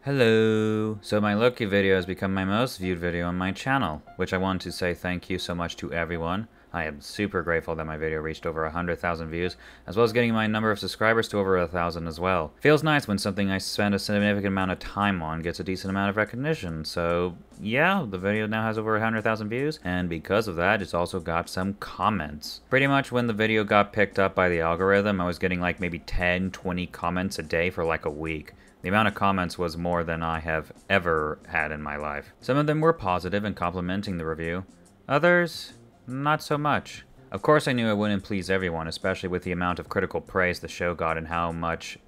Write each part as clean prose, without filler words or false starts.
Hello! So my Loki video has become my most viewed video on my channel, which I want to say thank you so much to everyone. I am super grateful that my video reached over 100,000 views, as well as getting my number of subscribers to over 1,000 as well. Feels nice when something I spend a significant amount of time on gets a decent amount of recognition, so yeah, the video now has over 100,000 views, and because of that, it's also got some comments. Pretty much when the video got picked up by the algorithm, I was getting like maybe 10, 20 comments a day for like a week. The amount of comments was more than I have ever had in my life. Some of them were positive and complimenting the review. Others, not so much. Of course I knew I wouldn't please everyone, especially with the amount of critical praise the show got and how much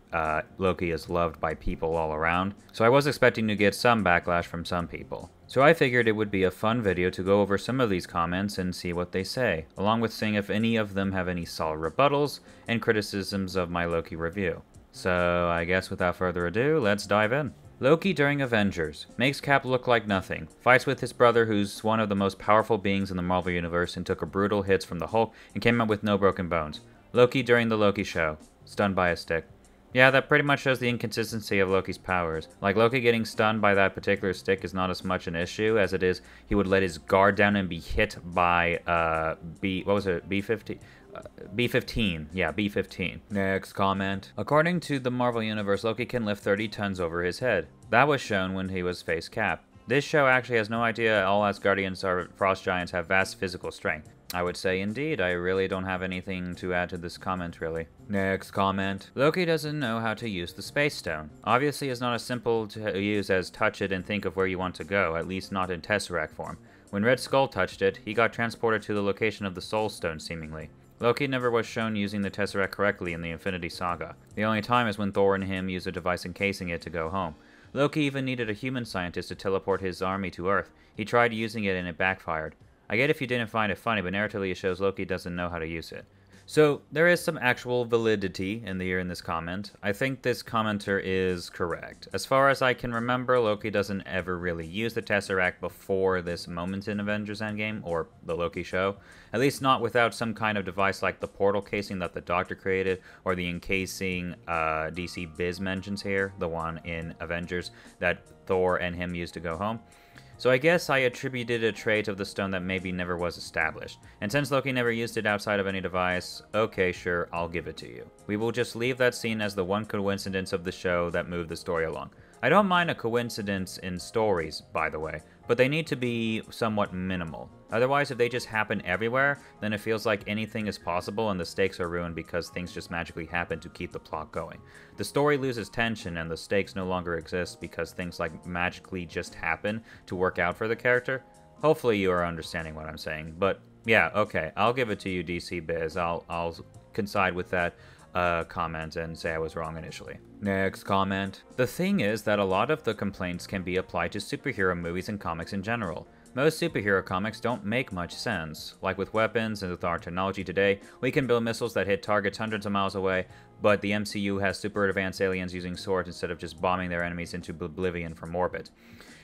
Loki is loved by people all around. So I was expecting to get some backlash from some people. So I figured it would be a fun video to go over some of these comments and see what they say, along with seeing if any of them have any solid rebuttals and criticisms of my Loki review. So, I guess without further ado, let's dive in. Loki during Avengers. Makes Cap look like nothing. Fights with his brother, who's one of the most powerful beings in the Marvel Universe, and took a brutal hits from the Hulk and came out with no broken bones. Loki during the Loki show. Stunned by a stick. Yeah, that pretty much shows the inconsistency of Loki's powers. Like, Loki getting stunned by that particular stick is not as much an issue as it is he would let his guard down and be hit by, B-15? B-15. Yeah, B-15. Next comment. According to the Marvel Universe, Loki can lift 30 tons over his head. That was shown when he was face Cap. This show actually has no idea all Asgardians or Frost Giants have vast physical strength. I would say indeed, I really don't have anything to add to this comment really. Next comment. Loki doesn't know how to use the Space Stone. Obviously it's not as simple to use as touch it and think of where you want to go, at least not in Tesseract form. When Red Skull touched it, he got transported to the location of the Soul Stone seemingly. Loki never was shown using the Tesseract correctly in the Infinity Saga. The only time is when Thor and him used a device encasing it to go home. Loki even needed a human scientist to teleport his army to Earth. He tried using it and it backfired. I get if you didn't find it funny, but narratively it shows Loki doesn't know how to use it. So, there is some actual validity in this comment. I think this commenter is correct. As far as I can remember, Loki doesn't ever really use the Tesseract before this moment in Avengers Endgame, or the Loki show. At least not without some kind of device like the portal casing that the Doctor created, or the encasing DC Biz mentions here, the one in Avengers that Thor and him used to go home. So I guess I attributed a trait of the stone that maybe never was established. And since Loki never used it outside of any device, okay, sure, I'll give it to you. We will just leave that scene as the one coincidence of the show that moved the story along. I don't mind a coincidence in stories, by the way, but they need to be somewhat minimal. Otherwise, if they just happen everywhere, then it feels like anything is possible and the stakes are ruined because things just magically happen to keep the plot going. The story loses tension and the stakes no longer exist because things like magically just happen to work out for the character. Hopefully you are understanding what I'm saying, but yeah, okay, I'll give it to you, DC Biz. I'll coincide with that comment and say I was wrong initially. Next comment. The thing is that a lot of the complaints can be applied to superhero movies and comics in general. Most superhero comics don't make much sense. Like with weapons and with our technology today, we can build missiles that hit targets hundreds of miles away, but the MCU has super advanced aliens using swords instead of just bombing their enemies into oblivion from orbit.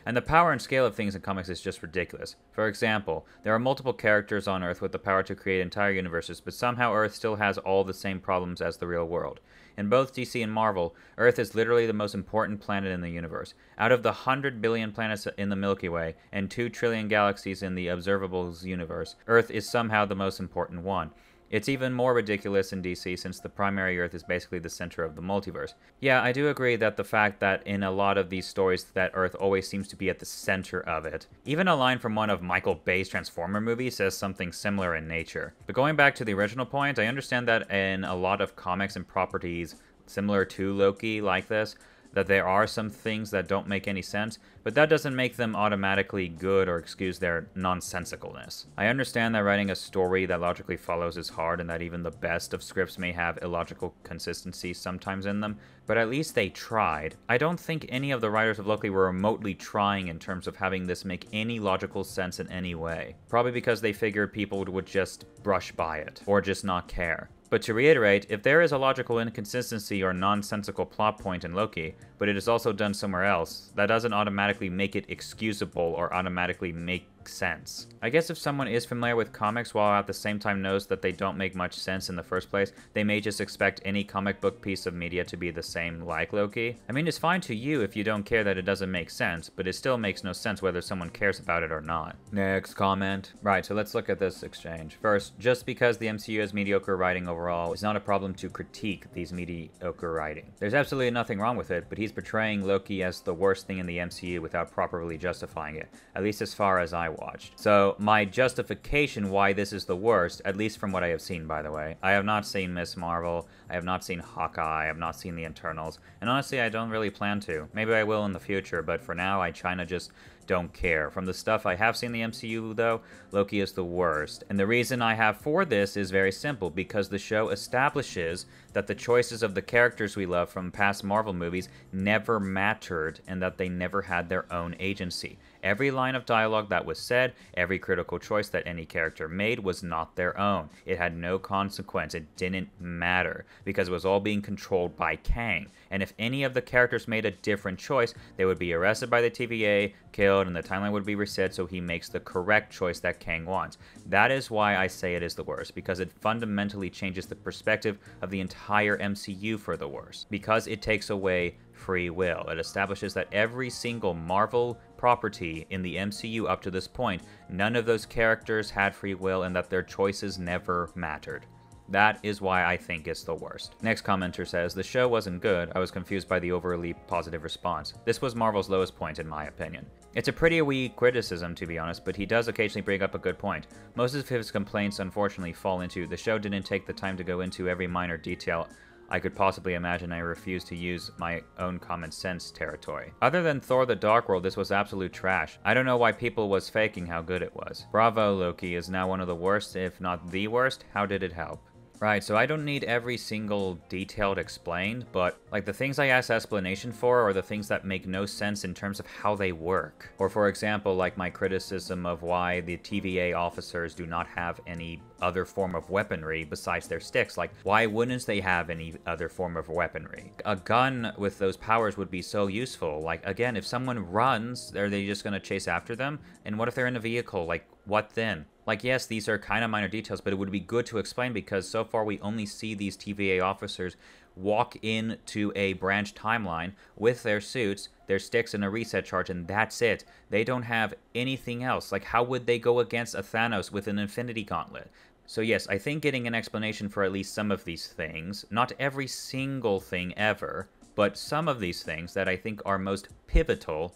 And the power and scale of things in comics is just ridiculous. For example, there are multiple characters on Earth with the power to create entire universes, but somehow Earth still has all the same problems as the real world. In both DC and Marvel, Earth is literally the most important planet in the universe. Out of the 100 billion planets in the Milky Way and 2 trillion galaxies in the Observables universe, Earth is somehow the most important one. It's even more ridiculous in DC since the primary Earth is basically the center of the multiverse. Yeah, I do agree that the fact that in a lot of these stories that Earth always seems to be at the center of it. Even a line from one of Michael Bay's Transformer movies says something similar in nature. But going back to the original point, I understand that in a lot of comics and properties similar to Loki like this, that there are some things that don't make any sense, but that doesn't make them automatically good or excuse their nonsensicalness. I understand that writing a story that logically follows is hard and that even the best of scripts may have illogical consistency sometimes in them, but at least they tried. I don't think any of the writers of Loki were remotely trying in terms of having this make any logical sense in any way. Probably because they figured people would just brush by it, or just not care. But to reiterate, if there is a logical inconsistency or nonsensical plot point in Loki, but it is also done somewhere else, that doesn't automatically make it excusable or automatically make make sense. I guess if someone is familiar with comics while at the same time knows that they don't make much sense in the first place, they may just expect any comic book piece of media to be the same like Loki. I mean, it's fine to you if you don't care that it doesn't make sense, but it still makes no sense whether someone cares about it or not. Next comment. Right, so let's look at this exchange. First, just because the MCU has mediocre writing overall is not a problem to critique these mediocre writing. There's absolutely nothing wrong with it, but he's portraying Loki as the worst thing in the MCU without properly justifying it, at least as far as I watched. So my justification why this is the worst, at least from what I have seen, by the way. I have not seen Miss Marvel, I have not seen Hawkeye, I have not seen the Eternals, and honestly I don't really plan to. Maybe I will in the future, but for now I kinda just don't care. From the stuff I have seen in the MCU though, Loki is the worst. And the reason I have for this is very simple, because the show establishes that the choices of the characters we love from past Marvel movies never mattered and that they never had their own agency. Every line of dialogue that was said, every critical choice that any character made was not their own. It had no consequence. It didn't matter because it was all being controlled by Kang. And if any of the characters made a different choice, they would be arrested by the TVA, killed, and the timeline would be reset so he makes the correct choice that Kang wants. That is why I say it is the worst, because it fundamentally changes the perspective of the entire MCU for the worse. Because it takes away free will. It establishes that every single Marvel property in the MCU up to this point, none of those characters had free will and that their choices never mattered. That is why I think it's the worst. Next commenter says, the show wasn't good, I was confused by the overly positive response. This was Marvel's lowest point in my opinion. It's a pretty weak criticism to be honest, but he does occasionally bring up a good point. Most of his complaints unfortunately fall into, the show didn't take the time to go into every minor detail I could possibly imagine. I refuse to use my own common sense territory. Other than Thor the Dark World, this was absolute trash. I don't know why people was faking how good it was. Bravo, Loki is now one of the worst, if not the worst. How did it help? Right, so I don't need every single detailed explained, but like the things I ask explanation for are the things that make no sense in terms of how they work. Or for example, like my criticism of why the TVA officers do not have any other form of weaponry besides their sticks. Like, why wouldn't they have any other form of weaponry? A gun with those powers would be so useful. Like, again, if someone runs, are they just gonna chase after them? And what if they're in a vehicle? Like, what then? Like, yes, these are kind of minor details, but it would be good to explain because so far we only see these TVA officers walk into a branch timeline with their suits, their sticks, and a reset charge, and that's it. They don't have anything else. Like, how would they go against a Thanos with an Infinity Gauntlet? So yes, I think getting an explanation for at least some of these things, not every single thing ever, but some of these things that I think are most pivotal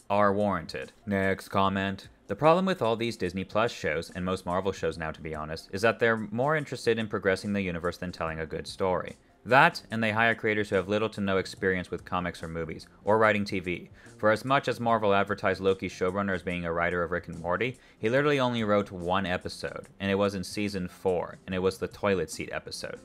are warranted. Next comment. The problem with all these Disney Plus shows, and most Marvel shows now to be honest, is that they're more interested in progressing the universe than telling a good story. That, and they hire creators who have little to no experience with comics or movies, or writing TV. For as much as Marvel advertised Loki's showrunner as being a writer of Rick and Morty, he literally only wrote one episode, and it was in season 4, and it was the toilet seat episode.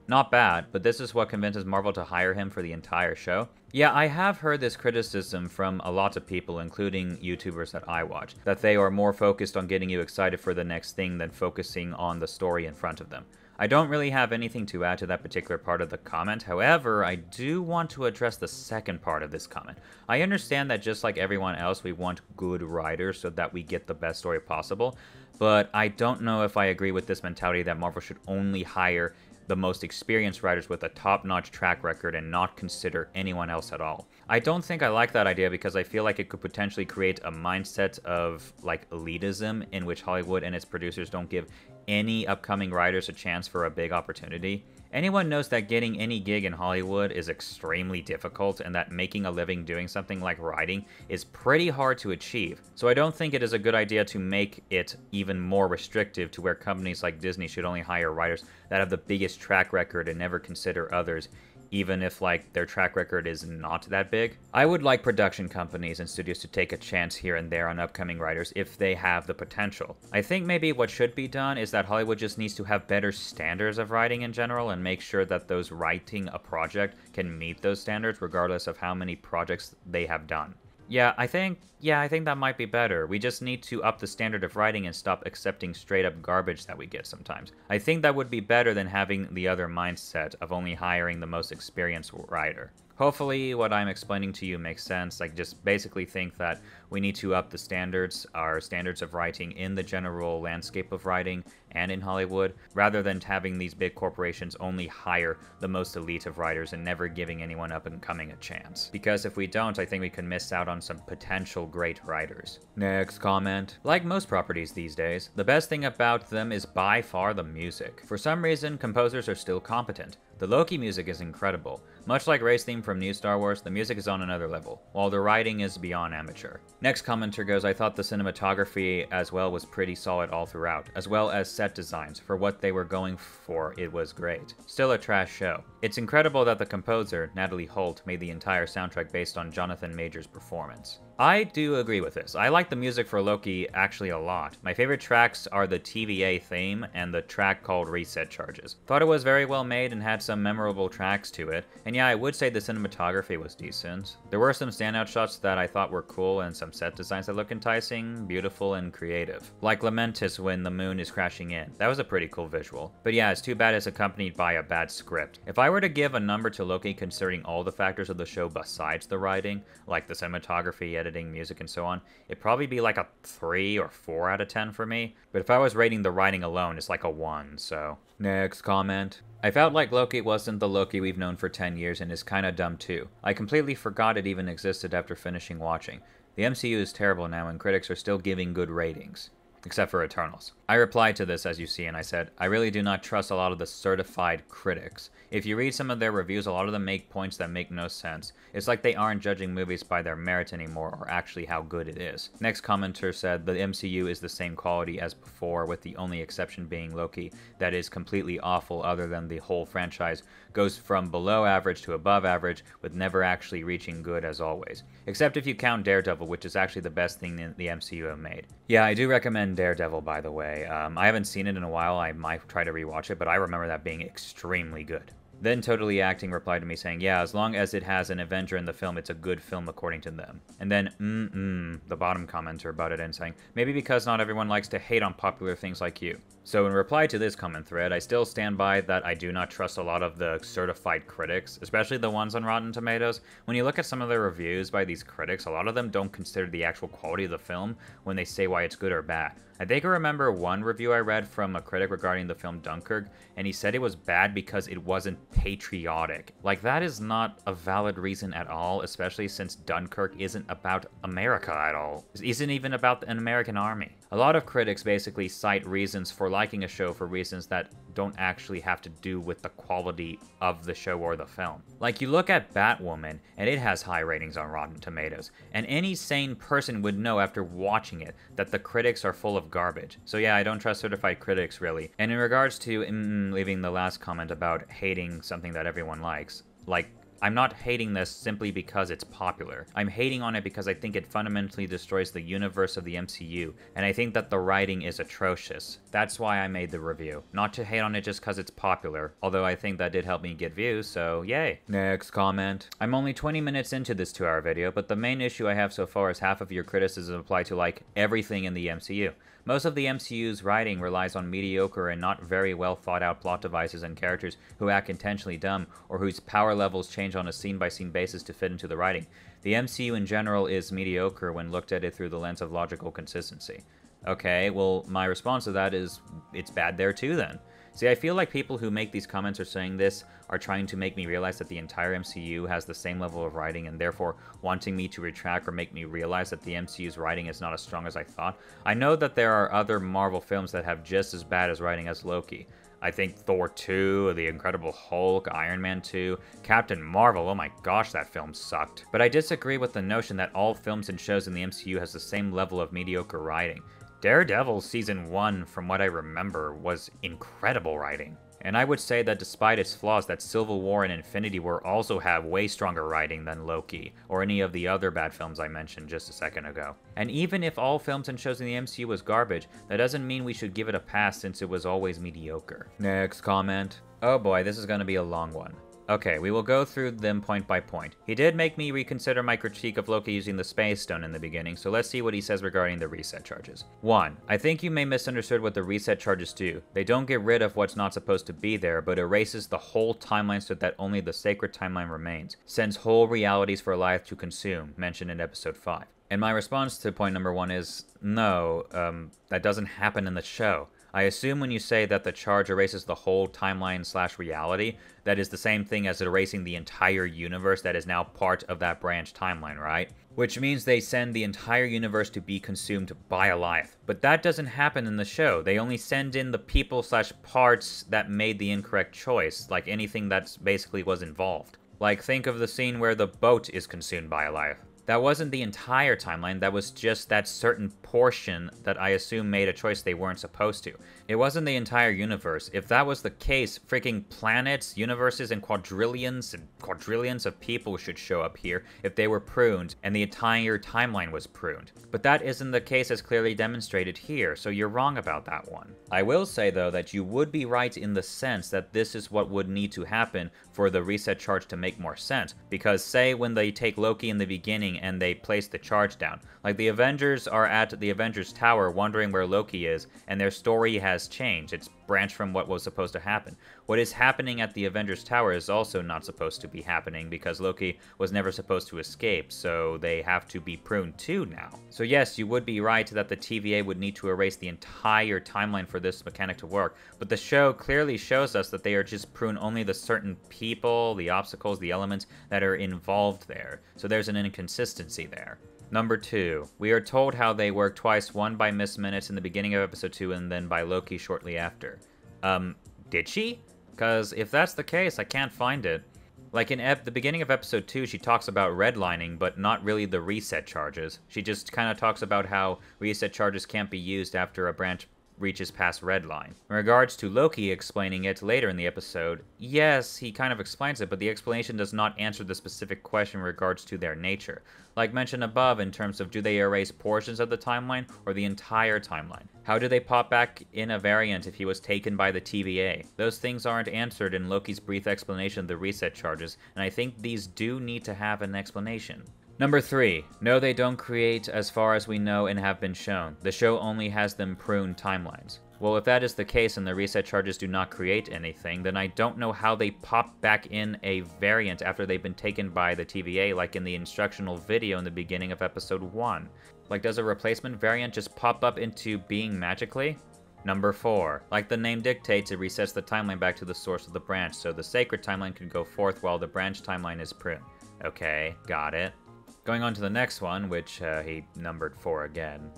Not bad, but this is what convinces Marvel to hire him for the entire show. Yeah, I have heard this criticism from a lot of people, including YouTubers that I watch, that they are more focused on getting you excited for the next thing than focusing on the story in front of them. I don't really have anything to add to that particular part of the comment. However, I do want to address the second part of this comment. I understand that just like everyone else, we want good writers so that we get the best story possible, but I don't know if I agree with this mentality that Marvel should only hire the most experienced writers with a top-notch track record and not consider anyone else at all. I don't think I like that idea because I feel like it could potentially create a mindset of like elitism in which Hollywood and its producers don't give any upcoming writers a chance for a big opportunity. Anyone knows that getting any gig in Hollywood is extremely difficult and that making a living doing something like writing is pretty hard to achieve. So I don't think it is a good idea to make it even more restrictive to where companies like Disney should only hire writers that have the biggest track record and never consider others, even if like their track record is not that big. I would like production companies and studios to take a chance here and there on upcoming writers if they have the potential. I think maybe what should be done is that Hollywood just needs to have better standards of writing in general and make sure that those writing a project can meet those standards regardless of how many projects they have done. Yeah, I think that might be better. We just need to up the standard of writing and stop accepting straight-up garbage that we get sometimes. I think that would be better than having the other mindset of only hiring the most experienced writer. Hopefully what I'm explaining to you makes sense. I just basically think that we need to up the standards, our standards of writing in the general landscape of writing and in Hollywood, rather than having these big corporations only hire the most elite of writers and never giving anyone up and coming a chance. Because if we don't, I think we can miss out on some potential great writers. Next comment. Like most properties these days, the best thing about them is by far the music. For some reason, composers are still competent. The Loki music is incredible. Much like Rey's theme from New Star Wars, the music is on another level, while the writing is beyond amateur. Next commenter goes, I thought the cinematography as well was pretty solid all throughout, as well as set designs. For what they were going for, it was great. Still a trash show. It's incredible that the composer, Natalie Holt, made the entire soundtrack based on Jonathan Majors' performance. I do agree with this. I like the music for Loki actually a lot. My favorite tracks are the TVA theme and the track called Reset Charges. Thought it was very well made and had some memorable tracks to it, and yeah, I would say the cinematography was decent. There were some standout shots that I thought were cool and some set designs that look enticing, beautiful, and creative. Like Lamentis when the moon is crashing in. That was a pretty cool visual. But yeah, it's too bad it's accompanied by a bad script. If I were to give a number to Loki considering all the factors of the show besides the writing, like the cinematography, editing, music, and so on, it'd probably be like a 3 or 4 out of 10 for me. But if I was rating the writing alone, it's like a 1, so. Next comment. I felt like Loki wasn't the Loki we've known for 10 years and is kinda dumb too. I completely forgot it even existed after finishing watching. The MCU is terrible now and critics are still giving good ratings. Except for Eternals. I replied to this, as you see, and I said, I really do not trust a lot of the certified critics. If you read some of their reviews, a lot of them make points that make no sense. It's like they aren't judging movies by their merit anymore, or actually how good it is. Next commenter said, the MCU is the same quality as before, with the only exception being Loki, that is completely awful other than the whole franchise goes from below average to above average, with never actually reaching good as always. Except if you count Daredevil, which is actually the best thing the MCU have made. Yeah, I do recommend Daredevil, by the way. I haven't seen it in a while. I might try to rewatch it, but I remember that being extremely good. Then Totally Acting replied to me saying, yeah, as long as it has an Avenger in the film, it's a good film according to them. And then, the bottom commenter butted in saying, maybe because not everyone likes to hate on popular things like you. So in reply to this comment thread, I still stand by that I do not trust a lot of the certified critics, especially the ones on Rotten Tomatoes. When you look at some of the reviews by these critics, a lot of them don't consider the actual quality of the film when they say why it's good or bad. I think I remember one review I read from a critic regarding the film Dunkirk, and he said it was bad because it wasn't patriotic. Like, that is not a valid reason at all, especially since Dunkirk isn't about America at all. It isn't even about an American army. A lot of critics basically cite reasons for liking a show for reasons that don't actually have to do with the quality of the show or the film. Like, you look at Batwoman, and it has high ratings on Rotten Tomatoes, and any sane person would know after watching it that the critics are full of garbage. So yeah, I don't trust certified critics, really. And in regards to leaving the last comment about hating something that everyone likes, like, I'm not hating this simply because it's popular. I'm hating on it because I think it fundamentally destroys the universe of the MCU, and I think that the writing is atrocious. That's why I made the review. Not to hate on it just because it's popular, although I think that did help me get views, so yay. Next comment. I'm only 20 minutes into this 2-hour video, but the main issue I have so far is half of your criticism apply to like everything in the MCU. Most of the MCU's writing relies on mediocre and not very well thought out plot devices and characters who act intentionally dumb or whose power levels change on a scene-by-scene basis to fit into the writing. The MCU in general is mediocre when looked at it through the lens of logical consistency. Okay, well, my response to that is, it's bad there too then. See, I feel like people who make these comments or saying this are trying to make me realize that the entire MCU has the same level of writing and therefore wanting me to retract or make me realize that the MCU's writing is not as strong as I thought. I know that there are other Marvel films that have just as bad as writing as Loki. I think Thor 2, The Incredible Hulk, Iron Man 2, Captain Marvel, oh my gosh, that film sucked. But I disagree with the notion that all films and shows in the MCU has the same level of mediocre writing. Daredevil Season 1, from what I remember, was incredible writing. And I would say that despite its flaws, that Civil War and Infinity War also have way stronger writing than Loki, or any of the other bad films I mentioned just a second ago. And even if all films and shows in the MCU was garbage, that doesn't mean we should give it a pass since it was always mediocre. Next comment. Oh boy, this is gonna be a long one. Okay, we will go through them point by point. He did make me reconsider my critique of Loki using the Space Stone in the beginning, so let's see what he says regarding the reset charges. 1. I think you may misunderstood what the reset charges do. They don't get rid of what's not supposed to be there, but erases the whole timeline so that only the sacred timeline remains. Sends whole realities for Alioth to consume, mentioned in episode 5. And my response to point number 1 is, no, that doesn't happen in the show. I assume when you say that the charge erases the whole timeline/reality, that is the same thing as erasing the entire universe that is now part of that branch timeline, right? Which means they send the entire universe to be consumed by Alioth. But that doesn't happen in the show. They only send in the people/parts that made the incorrect choice, like anything that basically was involved. Like, think of the scene where the boat is consumed by Alioth. That wasn't the entire timeline, that was just that certain portion that I assume made a choice they weren't supposed to. It wasn't the entire universe. If that was the case, freaking planets, universes, and quadrillions of people should show up here if they were pruned and the entire timeline was pruned. But that isn't the case as clearly demonstrated here, so you're wrong about that one. I will say though that you would be right in the sense that this is what would need to happen for the reset charge to make more sense, because say when they take Loki in the beginning and they place the charge down. Like, the Avengers are at the Avengers Tower wondering where Loki is, and their story has changed. It's branched from what was supposed to happen. What is happening at the Avengers Tower is also not supposed to be happening because Loki was never supposed to escape, so they have to be pruned too now. So yes, you would be right that the TVA would need to erase the entire timeline for this mechanic to work, but the show clearly shows us that they are just prune only the certain people, the obstacles, the elements that are involved there. So there's an inconsistency there. Number 2. We are told how they work twice, one by Miss Minutes in the beginning of episode 2 and then by Loki shortly after. Did she? Because if that's the case, I can't find it. Like in the beginning of episode 2, she talks about redlining, but not really the reset charges. She just kind of talks about how reset charges can't be used after a branch reaches past redline. In regards to Loki explaining it later in the episode, yes, he kind of explains it, but the explanation does not answer the specific question in regards to their nature. Like mentioned above in terms of do they erase portions of the timeline or the entire timeline? How do they pop back in a variant if he was taken by the TVA? Those things aren't answered in Loki's brief explanation of the reset charges, and I think these do need to have an explanation. Number 3. No, they don't create as far as we know and have been shown. The show only has them prune timelines. Well, if that is the case and the reset charges do not create anything, then I don't know how they pop back in a variant after they've been taken by the TVA, like in the instructional video in the beginning of episode 1. Like, does a replacement variant just pop up into being magically? Number 4. Like the name dictates, it resets the timeline back to the source of the branch, so the sacred timeline can go forth while the branch timeline is pruned. Okay, got it. Going on to the next one, which he numbered 4 again,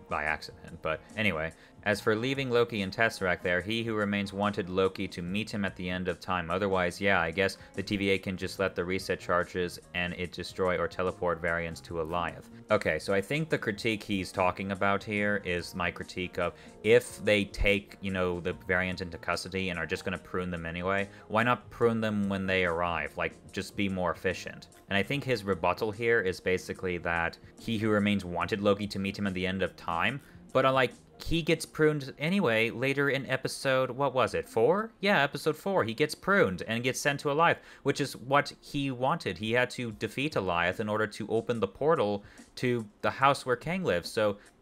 by accident, but anyway. As for leaving Loki in Tesseract there, he who remains wanted Loki to meet him at the end of time. Otherwise, yeah, I guess the TVA can just let the reset charges and it destroy or teleport variants to Alioth. Okay, so I think the critique he's talking about here is my critique of if they take, you know, the variant into custody and are just going to prune them anyway, why not prune them when they arrive? Like, just be more efficient. And I think his rebuttal here is basically that he who remains wanted Loki to meet him at the end of time, but like, he gets pruned anyway later in episode, what was it, 4? Yeah, episode 4. He gets pruned and gets sent to Alioth, which is what he wanted. He had to defeat Alioth in order to open the portal to the house where Kang lives.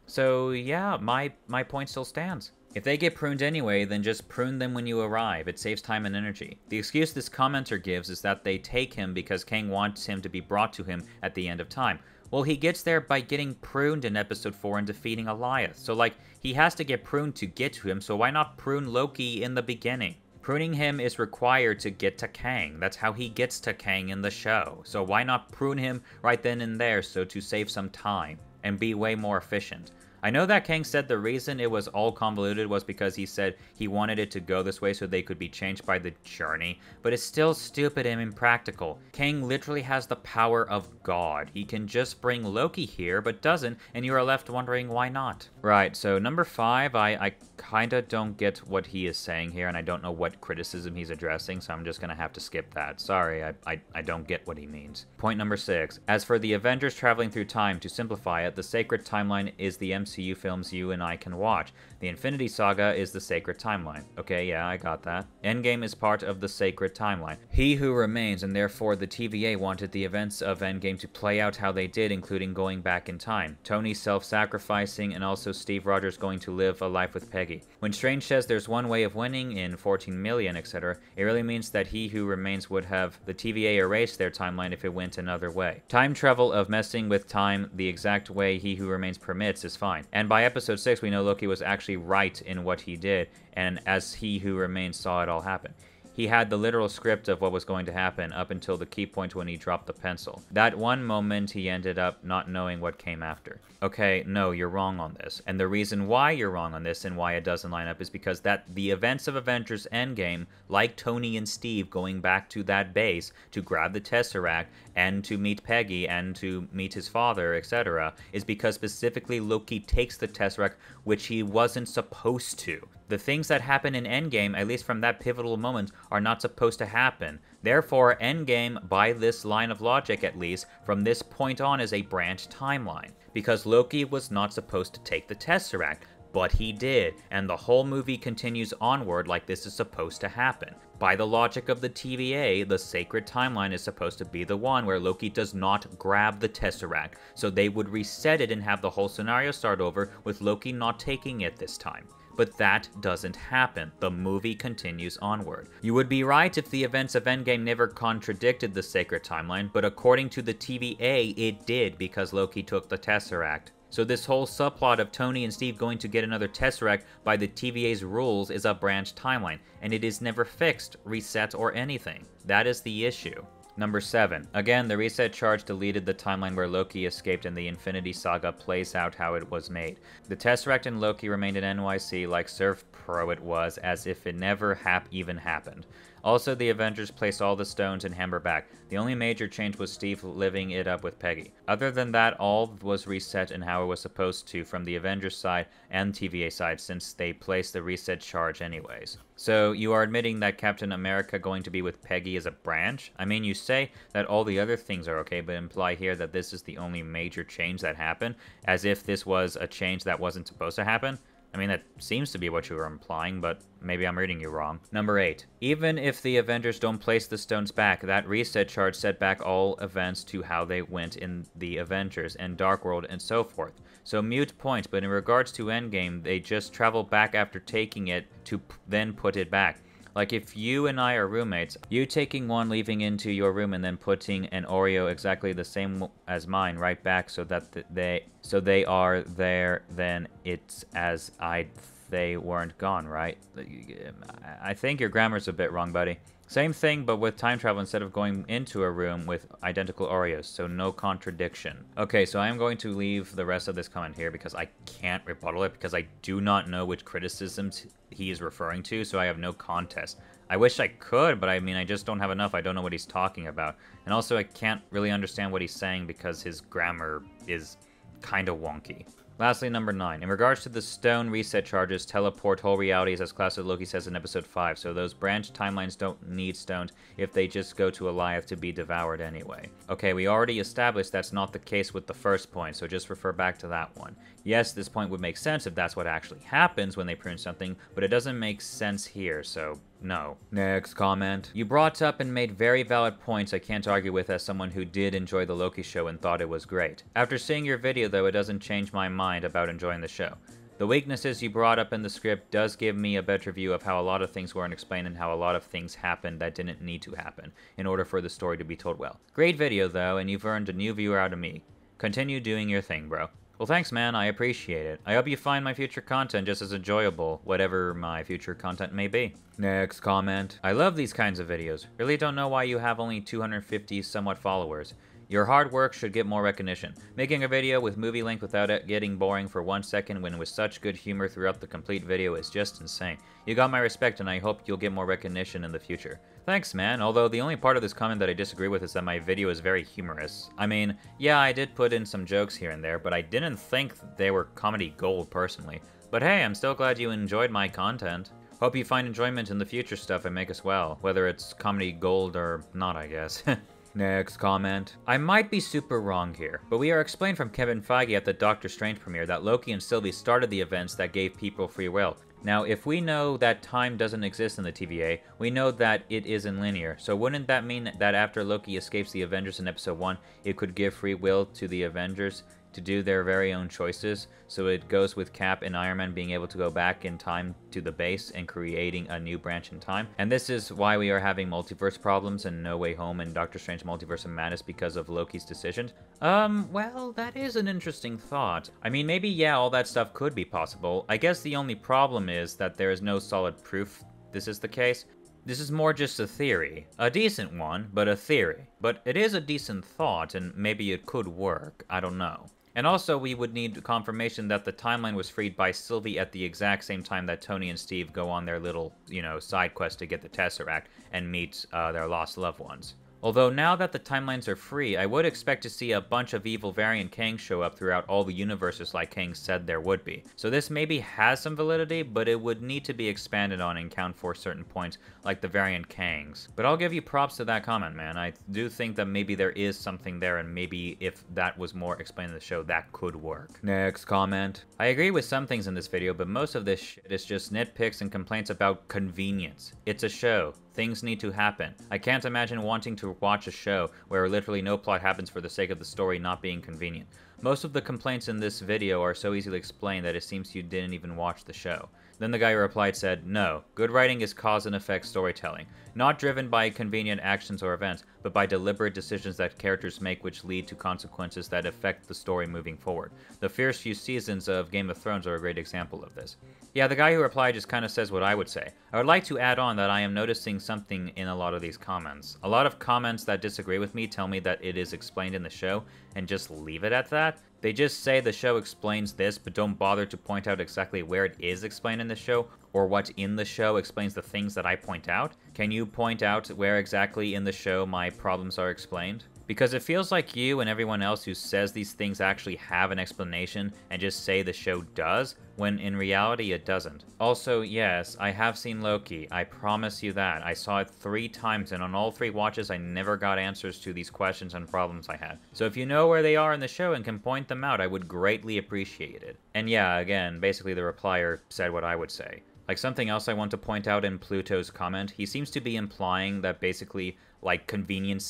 So yeah, my point still stands. If they get pruned anyway, then just prune them when you arrive. It saves time and energy. The excuse this commenter gives is that they take him because Kang wants him to be brought to him at the end of time. Well, he gets there by getting pruned in episode 4 and defeating Alioth. So, like, he has to get pruned to get to him, so why not prune Loki in the beginning? Pruning him is required to get to Kang. That's how he gets to Kang in the show. So why not prune him right then and there so to save some time and be way more efficient? I know that Kang said the reason it was all convoluted was because he said he wanted it to go this way so they could be changed by the journey, but it's still stupid and impractical. Kang literally has the power of God. He can just bring Loki here, but doesn't, and you are left wondering why not. Right, so number 5, I kinda don't get what he is saying here, and I don't know what criticism he's addressing, so I'm just gonna have to skip that. Sorry, I don't get what he means. Point number 6. As for the Avengers traveling through time, to simplify it, the sacred timeline is the MCU MCU films you and I can watch. The Infinity Saga is the sacred timeline. Okay, yeah, I got that. Endgame is part of the sacred timeline. He Who Remains, and therefore the TVA wanted the events of Endgame to play out how they did, including going back in time. Tony self-sacrificing, and also Steve Rogers going to live a life with Peggy. When Strange says there's one way of winning in 14 million, etc., it really means that He Who Remains would have the TVA erase their timeline if it went another way. Time travel of messing with time the exact way He Who Remains permits is fine. And by episode 6, we know Loki was actually right in what he did, and as He Who Remains saw it all happen. He had the literal script of what was going to happen up until the key point when he dropped the pencil. That one moment he ended up not knowing what came after. Okay, no, you're wrong on this. And the reason why you're wrong on this and why it doesn't line up is because the events of Avengers Endgame, like Tony and Steve going back to that base to grab the Tesseract and to meet Peggy and to meet his father, etc., is because specifically Loki takes the Tesseract, which he wasn't supposed to. The things that happen in Endgame, at least from that pivotal moment, are not supposed to happen. Therefore, Endgame, by this line of logic at least, from this point on is a branch timeline. Because Loki was not supposed to take the Tesseract, but he did, and the whole movie continues onward like this is supposed to happen. By the logic of the TVA, the sacred timeline is supposed to be the one where Loki does not grab the Tesseract, so they would reset it and have the whole scenario start over with Loki not taking it this time. But that doesn't happen. The movie continues onward. You would be right if the events of Endgame never contradicted the sacred timeline, but according to the TVA, it did because Loki took the Tesseract. So this whole subplot of Tony and Steve going to get another Tesseract by the TVA's rules is a branch timeline, and it is never fixed, reset, or anything. That is the issue. Number 7. Again, the reset charge deleted the timeline where Loki escaped and the Infinity Saga plays out how it was made. The Tesseract and Loki remained in NYC like Surf Pro it was, as if it never even happened. Also, the Avengers placed all the stones in Hammer back. The only major change was Steve living it up with Peggy. Other than that, all was reset in how it was supposed to from the Avengers side and TVA side, since they placed the reset charge anyways. So, you are admitting that Captain America going to be with Peggy is a branch? I mean, you say that all the other things are okay, but imply here that this is the only major change that happened, as if this was a change that wasn't supposed to happen? I mean, that seems to be what you were implying, but maybe I'm reading you wrong. Number 8. Even if the Avengers don't place the stones back, that reset charge set back all events to how they went in the Avengers and Dark World and so forth. So mute point, but in regards to Endgame, they just travel back after taking it to then put it back. Like if you and I are roommates, you taking one, leaving into your room, and then putting an Oreo exactly the same as mine right back so that they are there, then it's as they weren't gone, right? I think your grammar's a bit wrong, buddy. Same thing, but with time travel instead of going into a room with identical Oreos, so no contradiction. Okay, so I am going to leave the rest of this comment here because I can't rebuttal it because I do not know which criticisms he is referring to, so I have no context. I wish I could, but I mean, I just don't have enough. I don't know what he's talking about. And also, I can't really understand what he's saying because his grammar is kind of wonky. Lastly, number 9. In regards to the stone reset charges, teleport whole realities as Classic Loki says in episode 5, so those branch timelines don't need stones if they just go to Alive to be devoured anyway. Okay, we already established that's not the case with the first point, so just refer back to that one. Yes, this point would make sense if that's what actually happens when they prune something, but it doesn't make sense here, so no. Next comment. You brought up and made very valid points I can't argue with as someone who did enjoy the Loki show and thought it was great. After seeing your video though, it doesn't change my mind about enjoying the show. The weaknesses you brought up in the script does give me a better view of how a lot of things weren't explained and how a lot of things happened that didn't need to happen in order for the story to be told well. Great video though, and you've earned a new viewer out of me. Continue doing your thing, bro. Well, thanks, man. I appreciate it. I hope you find my future content just as enjoyable, whatever my future content may be. Next comment. I love these kinds of videos. Really don't know why you have only 250 somewhat followers. Your hard work should get more recognition. Making a video with movie length without it getting boring for 1 second when with such good humor throughout the complete video is just insane. You got my respect and I hope you'll get more recognition in the future. Thanks, man, although the only part of this comment that I disagree with is that my video is very humorous. I mean, yeah, I did put in some jokes here and there, but I didn't think they were comedy gold personally. But hey, I'm still glad you enjoyed my content. Hope you find enjoyment in the future stuff I make as well, whether it's comedy gold or not, I guess. Next comment. I might be super wrong here, but we are explained from Kevin Feige at the Doctor Strange premiere that Loki and Sylvie started the events that gave people free will. Now, if we know that time doesn't exist in the TVA, we know that it isn't linear, so wouldn't that mean that after Loki escapes the Avengers in Episode 1, it could give free will to the Avengers to do their very own choices? So it goes with Cap and Iron Man being able to go back in time to the base and creating a new branch in time. And this is why we are having multiverse problems in No Way Home and Doctor Strange Multiverse of Madness because of Loki's decisions. Well, that is an interesting thought. I mean, maybe, yeah, all that stuff could be possible. I guess the only problem is that there is no solid proof this is the case. This is more just a theory. A decent one, but a theory. But it is a decent thought, and maybe it could work. I don't know. And also, we would need confirmation that the timeline was freed by Sylvie at the exact same time that Tony and Steve go on their little, side quest to get the Tesseract and meet their lost loved ones. Although now that the timelines are free, I would expect to see a bunch of evil variant Kangs show up throughout all the universes like Kang said there would be. So this maybe has some validity, but it would need to be expanded on and count for certain points like the variant Kangs. But I'll give you props to that comment, man. I do think that maybe there is something there, and maybe if that was more explained in the show, that could work. Next comment. I agree with some things in this video, but most of this shit is just nitpicks and complaints about convenience. It's a show. Things need to happen. I can't imagine wanting to watch a show where literally no plot happens for the sake of the story not being convenient. Most of the complaints in this video are so easily explained that it seems you didn't even watch the show. Then the guy who replied said, no, good writing is cause and effect storytelling, not driven by convenient actions or events, but by deliberate decisions that characters make which lead to consequences that affect the story moving forward. The first few seasons of Game of Thrones are a great example of this. Yeah, the guy who replied just kind of says what I would say. I would like to add on that I am noticing something in a lot of these comments. A lot of comments that disagree with me tell me that it is explained in the show, and just leave it at that. They just say the show explains this, but don't bother to point out exactly where it is explained in the show, or what in the show explains the things that I point out. Can you point out where exactly in the show my problems are explained? Because it feels like you and everyone else who says these things actually have an explanation and just say the show does, when in reality it doesn't. Also, yes, I have seen Loki, I promise you that. I saw it 3 times, and on all 3 watches I never got answers to these questions and problems I had. So if you know where they are in the show and can point them out, I would greatly appreciate it. And yeah, again, basically the replier said what I would say. Like, something else I want to point out in Pluto's comment, he seems to be implying that basically, like, convenient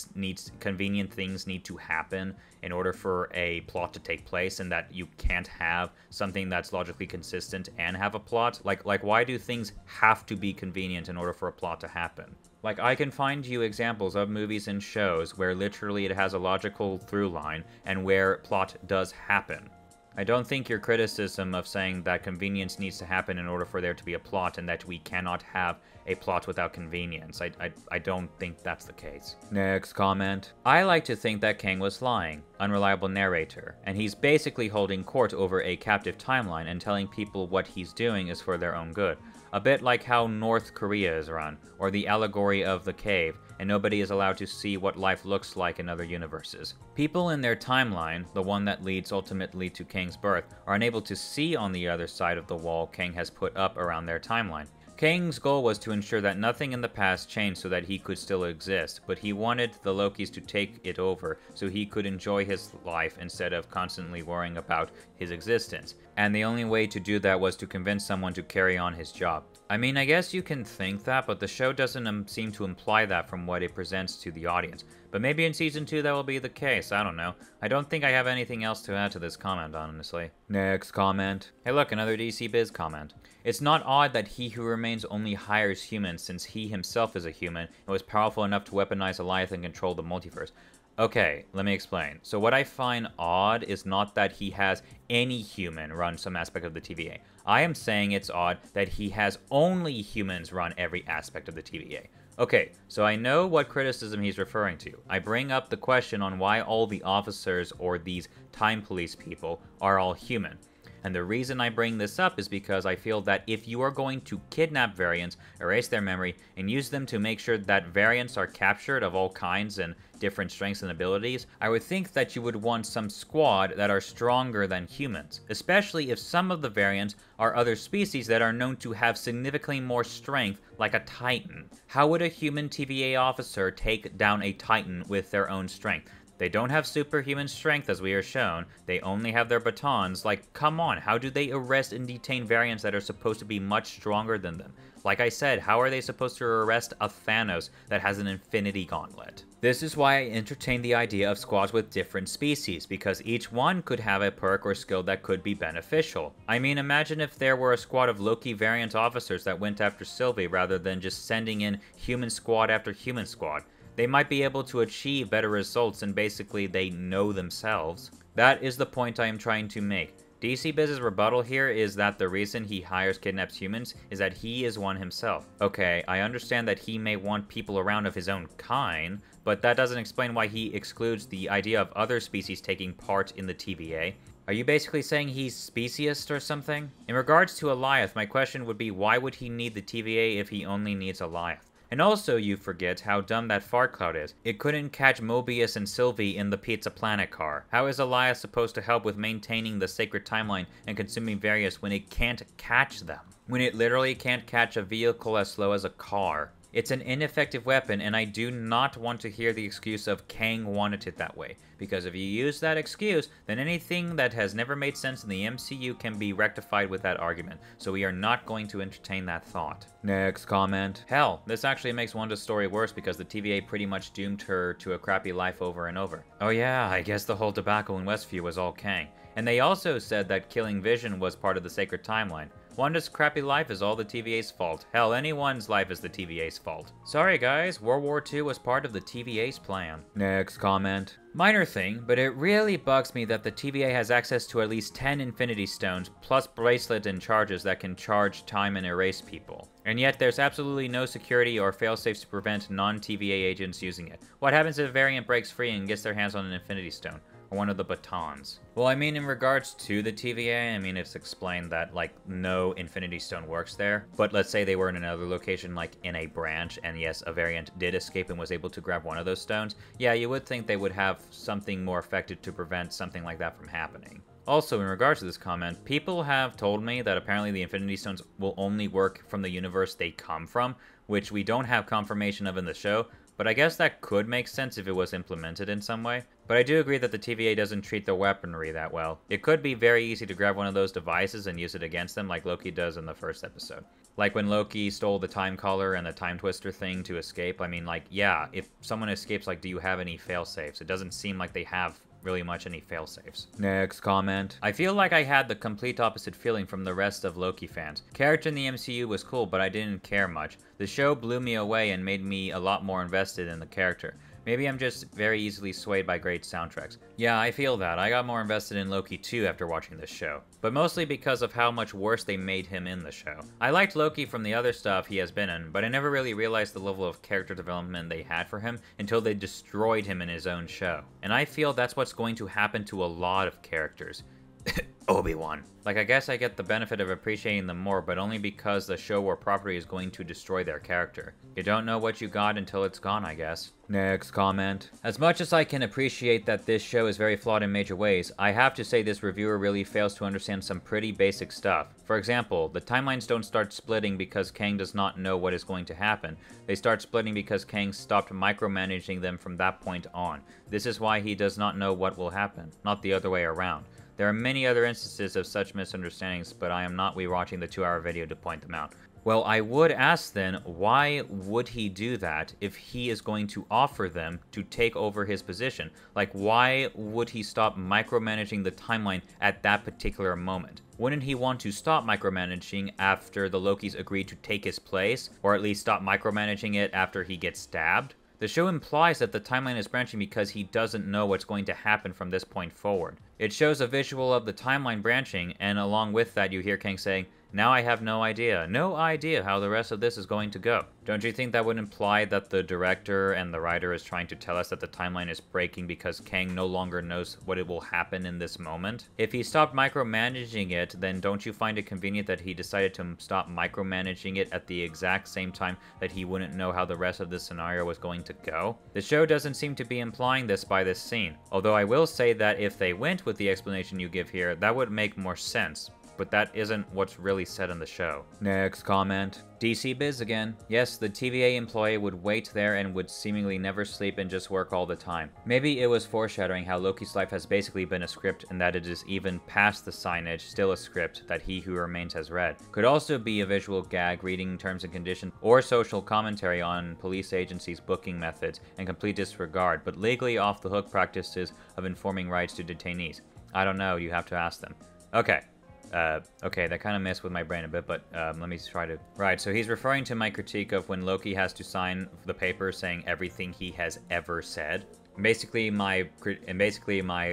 things need to happen in order for a plot to take place, and that you can't have something that's logically consistent and have a plot. Like why do things have to be convenient in order for a plot to happen? Like, I can find you examples of movies and shows where literally it has a logical through line and where plot does happen. I don't think your criticism of saying that convenience needs to happen in order for there to be a plot and that we cannot have a plot without convenience. I don't think that's the case. Next comment. I like to think that Kang was lying, unreliable narrator, and he's basically holding court over a captive timeline and telling people what he's doing is for their own good. A bit like how North Korea is run, or the allegory of the cave, and nobody is allowed to see what life looks like in other universes. People in their timeline, the one that leads ultimately to Kang's birth, are unable to see on the other side of the wall Kang has put up around their timeline. Kang's goal was to ensure that nothing in the past changed so that he could still exist, but he wanted the Lokis to take it over so he could enjoy his life instead of constantly worrying about his existence. And the only way to do that was to convince someone to carry on his job. I mean, I guess you can think that, but the show doesn't seem to imply that from what it presents to the audience. But maybe in Season 2 that will be the case, I don't know. I don't think I have anything else to add to this comment, honestly. Next comment. Hey look, another DC Biz comment. It's not odd that He Who Remains only hires humans since he himself is a human and was powerful enough to weaponize a life and control the multiverse. Okay, let me explain. So what I find odd is not that he has any human run some aspect of the TVA. I am saying it's odd that he has only humans run every aspect of the TVA. Okay, so I know what criticism he's referring to. I bring up the question on why all the officers or these time police people are all human. And the reason I bring this up is because I feel that if you are going to kidnap variants, erase their memory, and use them to make sure that variants are captured of all kinds and different strengths and abilities, I would think that you would want some squad that are stronger than humans, especially if some of the variants are other species that are known to have significantly more strength, like a Titan. How would a human TVA officer take down a Titan with their own strength? They don't have superhuman strength as we are shown, they only have their batons. Like, come on, how do they arrest and detain variants that are supposed to be much stronger than them? Like I said, how are they supposed to arrest a Thanos that has an infinity gauntlet? This is why I entertain the idea of squads with different species, because each one could have a perk or skill that could be beneficial. I mean, imagine if there were a squad of Loki variant officers that went after Sylvie rather than just sending in human squad after human squad. They might be able to achieve better results and basically they know themselves. That is the point I am trying to make. DC Biz's rebuttal here is that the reason he hires kidnapped humans is that he is one himself. Okay, I understand that he may want people around of his own kind, but that doesn't explain why he excludes the idea of other species taking part in the TVA. Are you basically saying he's speciesist or something? In regards to Alioth, my question would be why would he need the TVA if he only needs Alioth? And also, you forget how dumb that fart cloud is. It couldn't catch Mobius and Sylvie in the Pizza Planet car. How is Alioth supposed to help with maintaining the sacred timeline and consuming various when it can't catch them? When it literally can't catch a vehicle as slow as a car. It's an ineffective weapon, and I do not want to hear the excuse of Kang wanted it that way. Because if you use that excuse, then anything that has never made sense in the MCU can be rectified with that argument. So we are not going to entertain that thought. Next comment. Hell, this actually makes Wanda's story worse because the TVA pretty much doomed her to a crappy life over and over. Oh yeah, I guess the whole debacle in Westview was all Kang. And they also said that killing Vision was part of the sacred timeline. Wanda's crappy life is all the TVA's fault. Hell, anyone's life is the TVA's fault. Sorry guys, World War II was part of the TVA's plan. Next comment. Minor thing, but it really bugs me that the TVA has access to at least 10 Infinity Stones, plus bracelet and charges that can charge time and erase people. And yet there's absolutely no security or failsafes to prevent non-TVA agents using it. What happens if a variant breaks free and gets their hands on an Infinity Stone? One of the batons. Well, I mean, in regards to the TVA, I mean, it's explained that, like, no Infinity Stone works there. But let's say they were in another location, like in a branch, and yes, a variant did escape and was able to grab one of those stones. Yeah, you would think they would have something more effective to prevent something like that from happening. Also, in regards to this comment, people have told me that apparently the Infinity Stones will only work from the universe they come from, which we don't have confirmation of in the show, but I guess that could make sense if it was implemented in some way. But I do agree that the TVA doesn't treat their weaponry that well. It could be very easy to grab one of those devices and use it against them like Loki does in the first episode. Like when Loki stole the time collar and the time twister thing to escape. I mean, like, yeah, if someone escapes, like, do you have any failsafes? It doesn't seem like they have really much any failsafes. Next comment. I feel like I had the complete opposite feeling from the rest of Loki fans. Character in the MCU was cool, but I didn't care much. The show blew me away and made me a lot more invested in the character. Maybe I'm just very easily swayed by great soundtracks. Yeah, I feel that. I got more invested in Loki too after watching this show. But mostly because of how much worse they made him in the show. I liked Loki from the other stuff he has been in, but I never really realized the level of character development they had for him until they destroyed him in his own show. And I feel that's what's going to happen to a lot of characters. Obi-Wan. Like, I guess I get the benefit of appreciating them more, but only because the show or property is going to destroy their character. You don't know what you got until it's gone, I guess. Next comment. As much as I can appreciate that this show is very flawed in major ways, I have to say this reviewer really fails to understand some pretty basic stuff. For example, the timelines don't start splitting because Kang does not know what is going to happen. They start splitting because Kang stopped micromanaging them from that point on. This is why he does not know what will happen, not the other way around. There are many other instances of such misunderstandings, but I am not rewatching the 2-hour video to point them out. Well, I would ask then, why would he do that if he is going to offer them to take over his position? Like, why would he stop micromanaging the timeline at that particular moment? Wouldn't he want to stop micromanaging after the Lokis agreed to take his place? Or at least stop micromanaging it after he gets stabbed? The show implies that the timeline is branching because he doesn't know what's going to happen from this point forward. It shows a visual of the timeline branching, and along with that you hear Kang saying, "Now I have no idea how the rest of this is going to go." Don't you think that would imply that the director and the writer is trying to tell us that the timeline is breaking because Kang no longer knows what it will happen in this moment? If he stopped micromanaging it, then don't you find it convenient that he decided to stop micromanaging it at the exact same time that he wouldn't know how the rest of this scenario was going to go? The show doesn't seem to be implying this by this scene, although I will say that if they went with the explanation you give here, that would make more sense. But that isn't what's really said in the show. Next comment. DC Biz again. Yes, the TVA employee would wait there and would seemingly never sleep and just work all the time. Maybe it was foreshadowing how Loki's life has basically been a script and that it is even past the signage still a script that He Who Remains has read. Could also be a visual gag reading terms and conditions or social commentary on police agencies' booking methods and complete disregard, but legally off-the-hook practices of informing rights to detainees. I don't know, you have to ask them. Okay, that kind of messed with my brain a bit, but let me try to... Right, so he's referring to my critique of when Loki has to sign the paper saying everything he has ever said. Basically, my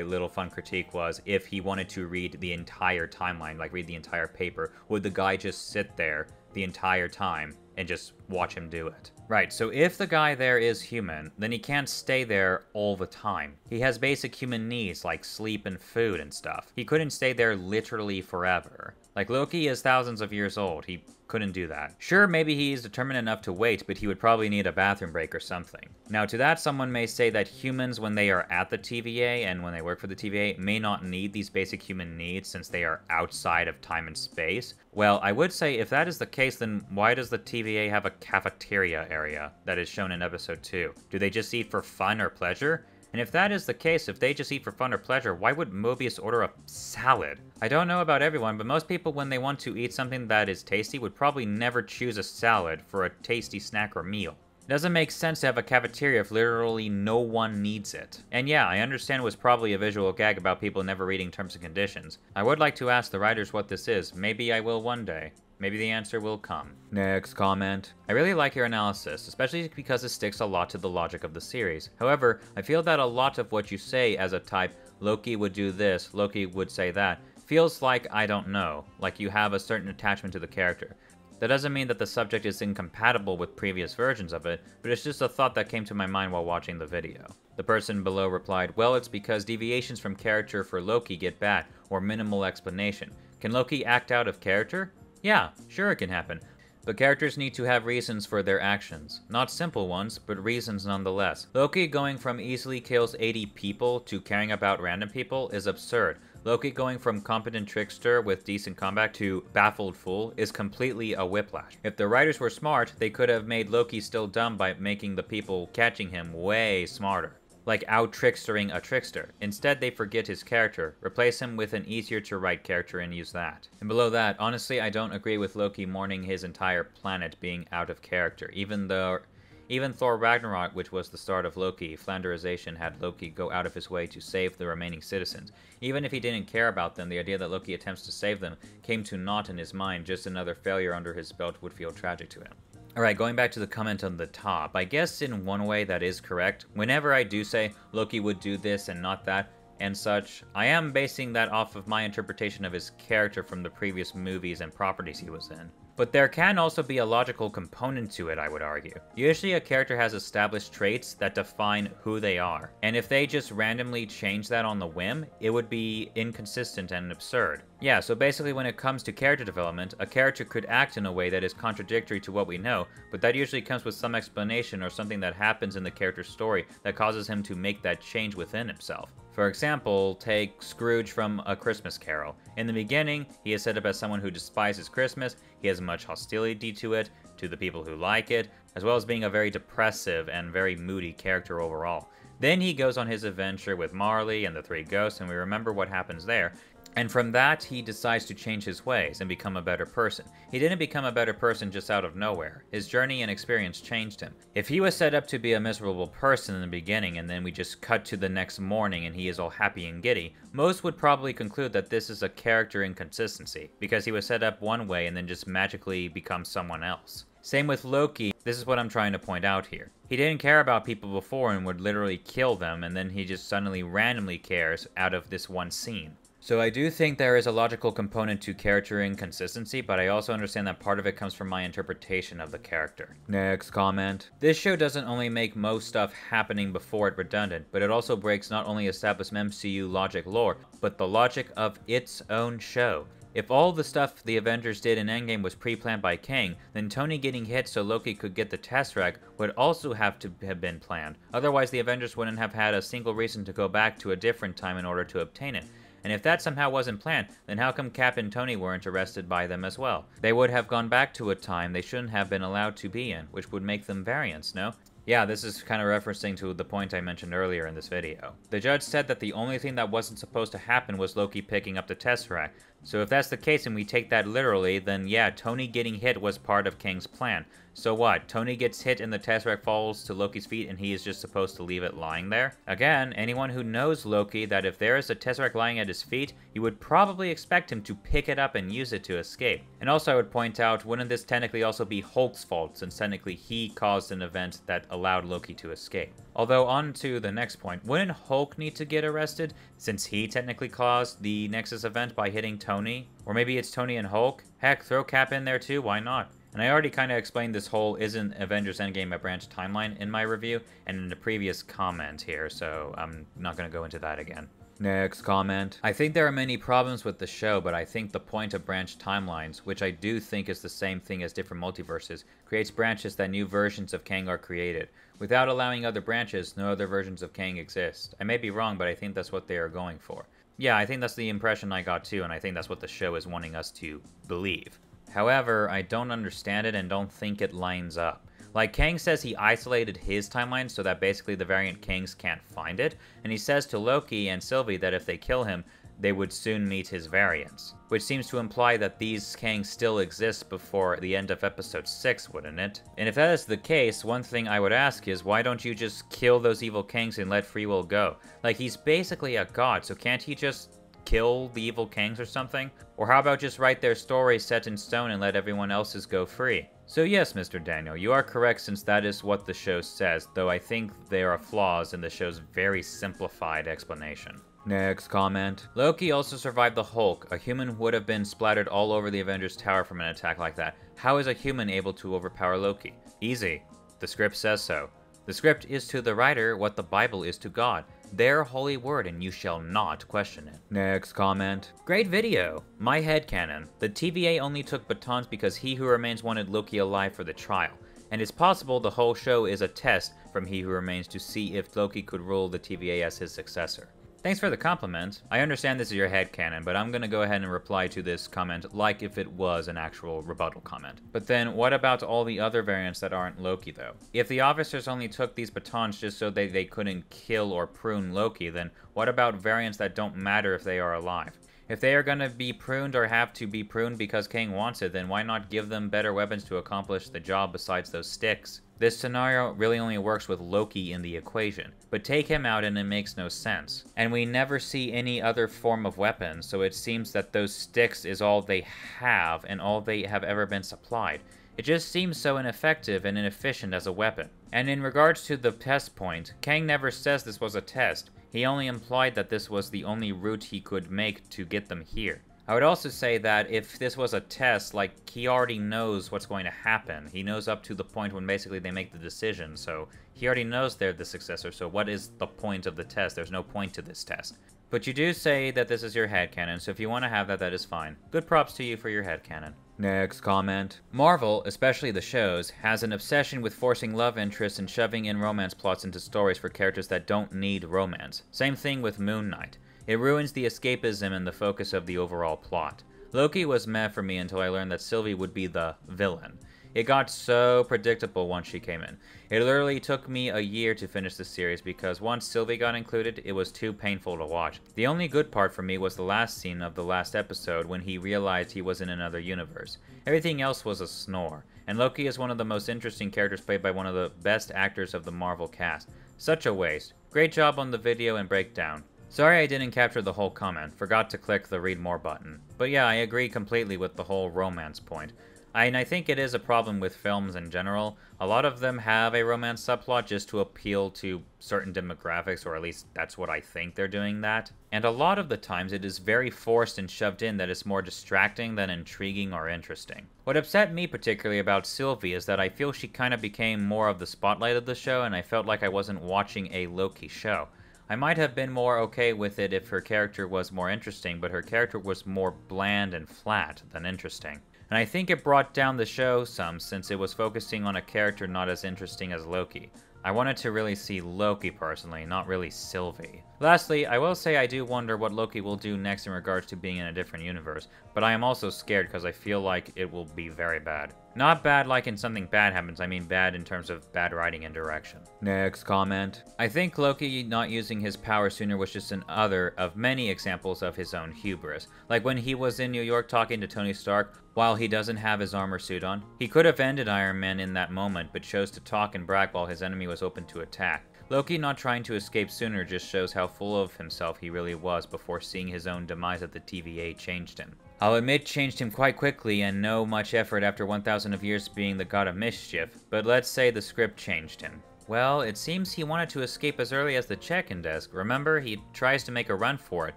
little fun critique was if he wanted to read the entire timeline, like read the entire paper, would the guy just sit there the entire time and just watch him do it? Right, so if the guy there is human, then he can't stay there all the time. He has basic human needs like sleep and food and stuff. He couldn't stay there literally forever. Like Loki is thousands of years old. He couldn't do that. Sure, maybe he is determined enough to wait, but he would probably need a bathroom break or something. Now to that, someone may say that humans, when they are at the TVA and when they work for the TVA, may not need these basic human needs since they are outside of time and space. Well, I would say if that is the case, then why does the TVA have a cafeteria area that is shown in episode 2? Do they just eat for fun or pleasure? And if that is the case, if they just eat for fun or pleasure, why would Mobius order a salad? I don't know about everyone, but most people when they want to eat something that is tasty would probably never choose a salad for a tasty snack or meal. It doesn't make sense to have a cafeteria if literally no one needs it. And yeah, I understand it was probably a visual gag about people never reading terms and conditions. I would like to ask the writers what this is. Maybe I will one day. Maybe the answer will come. Next comment. I really like your analysis, especially because it sticks a lot to the logic of the series. However, I feel that a lot of what you say as a type, Loki would do this, Loki would say that, feels like I don't know, like you have a certain attachment to the character. That doesn't mean that the subject is incompatible with previous versions of it, but it's just a thought that came to my mind while watching the video. The person below replied, well, it's because deviations from character for Loki get bad, or minimal explanation. Can Loki act out of character? Yeah, sure it can happen. But characters need to have reasons for their actions. Not simple ones, but reasons nonetheless. Loki going from easily kills 80 people to caring about random people is absurd. Loki going from competent trickster with decent combat to baffled fool is completely a whiplash. If the writers were smart, they could have made Loki still dumb by making the people catching him way smarter. Like out-trickstering a trickster. Instead, they forget his character, replace him with an easier-to-write character and use that. And below that, honestly, I don't agree with Loki mourning his entire planet being out of character. Even Thor Ragnarok, which was the start of Loki, Flanderization had Loki go out of his way to save the remaining citizens. Even if he didn't care about them, the idea that Loki attempts to save them came to naught in his mind. Just another failure under his belt would feel tragic to him. Alright, going back to the comment on the top, I guess in one way that is correct. Whenever I do say Loki would do this and not that and such, I am basing that off of my interpretation of his character from the previous movies and properties he was in. But there can also be a logical component to it, I would argue. Usually a character has established traits that define who they are, and if they just randomly change that on the whim, it would be inconsistent and absurd. Yeah, so basically when it comes to character development, a character could act in a way that is contradictory to what we know, but that usually comes with some explanation or something that happens in the character's story that causes him to make that change within himself. For example, take Scrooge from A Christmas Carol. In the beginning, he is set up as someone who despises Christmas, he has much hostility to it, to the people who like it, as well as being a very depressive and very moody character overall. Then he goes on his adventure with Marley and the three ghosts, and we remember what happens there. And from that, he decides to change his ways and become a better person. He didn't become a better person just out of nowhere. His journey and experience changed him. If he was set up to be a miserable person in the beginning and then we just cut to the next morning and he is all happy and giddy, most would probably conclude that this is a character inconsistency, because he was set up one way and then just magically becomes someone else. Same with Loki. This is what I'm trying to point out here. He didn't care about people before and would literally kill them, and then he just suddenly randomly cares out of this one scene. So I do think there is a logical component to character inconsistency, but I also understand that part of it comes from my interpretation of the character. Next comment. This show doesn't only make most stuff happening before it redundant, but it also breaks not only established MCU logic lore, but the logic of its own show. If all the stuff the Avengers did in Endgame was pre-planned by Kang, then Tony getting hit so Loki could get the Tesseract would also have to have been planned. Otherwise, the Avengers wouldn't have had a single reason to go back to a different time in order to obtain it. And if that somehow wasn't planned, then how come Cap and Tony weren't arrested by them as well? They would have gone back to a time they shouldn't have been allowed to be in, which would make them variants, no? Yeah, this is kind of referencing to the point I mentioned earlier in this video. The judge said that the only thing that wasn't supposed to happen was Loki picking up the Tesseract. So if that's the case and we take that literally, then yeah, Tony getting hit was part of Kang's plan. So what? Tony gets hit and the Tesseract falls to Loki's feet and he is just supposed to leave it lying there? Again, anyone who knows Loki, that if there is a Tesseract lying at his feet, you would probably expect him to pick it up and use it to escape. And also I would point out, wouldn't this technically also be Hulk's fault, since technically he caused an event that allowed Loki to escape? Although on to the next point, wouldn't Hulk need to get arrested, since he technically caused the Nexus event by hitting Tony? Or maybe it's Tony and Hulk? Heck, throw Cap in there too, why not? And I already kind of explained this whole isn't Avengers Endgame a branch timeline in my review and in the previous comment here, so I'm not going to go into that again. Next comment. I think there are many problems with the show, but I think the point of branch timelines, which I do think is the same thing as different multiverses, creates branches that new versions of Kang are created. Without allowing other branches, no other versions of Kang exist. I may be wrong, but I think that's what they are going for. Yeah, I think that's the impression I got too, and I think that's what the show is wanting us to believe. However, I don't understand it and don't think it lines up. Like, Kang says he isolated his timeline so that basically the variant Kangs can't find it, and he says to Loki and Sylvie that if they kill him, they would soon meet his variants. Which seems to imply that these Kangs still exist before the end of episode 6, wouldn't it? And if that is the case, one thing I would ask is, why don't you just kill those evil Kangs and let free will go? Like, he's basically a god, so can't he just kill the evil Kangs or something? Or how about just write their story set in stone and let everyone else's go free? So yes, Mr. Daniel, you are correct since that is what the show says, though I think there are flaws in the show's very simplified explanation. Next comment. Loki also survived the Hulk. A human would have been splattered all over the Avengers Tower from an attack like that. How is a human able to overpower Loki? Easy. The script says so. The script is to the writer what the Bible is to God. Their holy word, and you shall not question it. Next comment. Great video. My headcanon. The TVA only took batons because He Who Remains wanted Loki alive for the trial. And it's possible the whole show is a test from He Who Remains to see if Loki could rule the TVA as his successor. Thanks for the compliment. I understand this is your headcanon, but I'm gonna go ahead and reply to this comment like if it was an actual rebuttal comment. But then, what about all the other variants that aren't Loki, though? If the officers only took these batons just so they couldn't kill or prune Loki, then what about variants that don't matter if they are alive? If they are gonna be pruned or have to be pruned because Kang wants it, then why not give them better weapons to accomplish the job besides those sticks? This scenario really only works with Loki in the equation, but take him out and it makes no sense. And we never see any other form of weapon, so it seems that those sticks is all they have and all they have ever been supplied. It just seems so ineffective and inefficient as a weapon. And in regards to the test point, Kang never says this was a test. He only implied that this was the only route he could make to get them here. I would also say that if this was a test, like, he already knows what's going to happen. He knows up to the point when basically they make the decision, so he already knows they're the successor, so what is the point of the test? There's no point to this test. But you do say that this is your headcanon, so if you want to have that, that is fine. Good props to you for your headcanon. Next comment. Marvel, especially the shows, has an obsession with forcing love interests and shoving in romance plots into stories for characters that don't need romance. Same thing with Moon Knight. It ruins the escapism and the focus of the overall plot. Loki was meh for me until I learned that Sylvie would be the villain. It got so predictable once she came in. It literally took me a year to finish the series because once Sylvie got included, it was too painful to watch. The only good part for me was the last scene of the last episode when he realized he was in another universe. Everything else was a snore, and Loki is one of the most interesting characters played by one of the best actors of the Marvel cast. Such a waste. Great job on the video and breakdown. Sorry I didn't capture the whole comment, forgot to click the read more button. But yeah, I agree completely with the whole romance point. And I think it is a problem with films in general. A lot of them have a romance subplot just to appeal to certain demographics, or at least that's what I think they're doing that. And a lot of the times it is very forced and shoved in that it's more distracting than intriguing or interesting. What upset me particularly about Sylvie is that I feel she kind of became more of the spotlight of the show, and I felt like I wasn't watching a Loki show. I might have been more okay with it if her character was more interesting, but her character was more bland and flat than interesting. And I think it brought down the show some, since it was focusing on a character not as interesting as Loki. I wanted to really see Loki personally, not really Sylvie. Lastly, I will say I do wonder what Loki will do next in regards to being in a different universe, but I am also scared because I feel like it will be very bad. Not bad like in something bad happens, I mean bad in terms of bad writing and direction. Next comment. I think Loki not using his power sooner was just another of many examples of his own hubris. Like when he was in New York talking to Tony Stark while he doesn't have his armor suit on. He could have ended Iron Man in that moment, but chose to talk and brag while his enemy was open to attack. Loki not trying to escape sooner just shows how full of himself he really was before seeing his own demise at the TVA changed him. I'll admit changed him quite quickly and no much effort after 1,000 of years being the god of mischief, but let's say the script changed him. Well, it seems he wanted to escape as early as the check-in desk. Remember, he tries to make a run for it,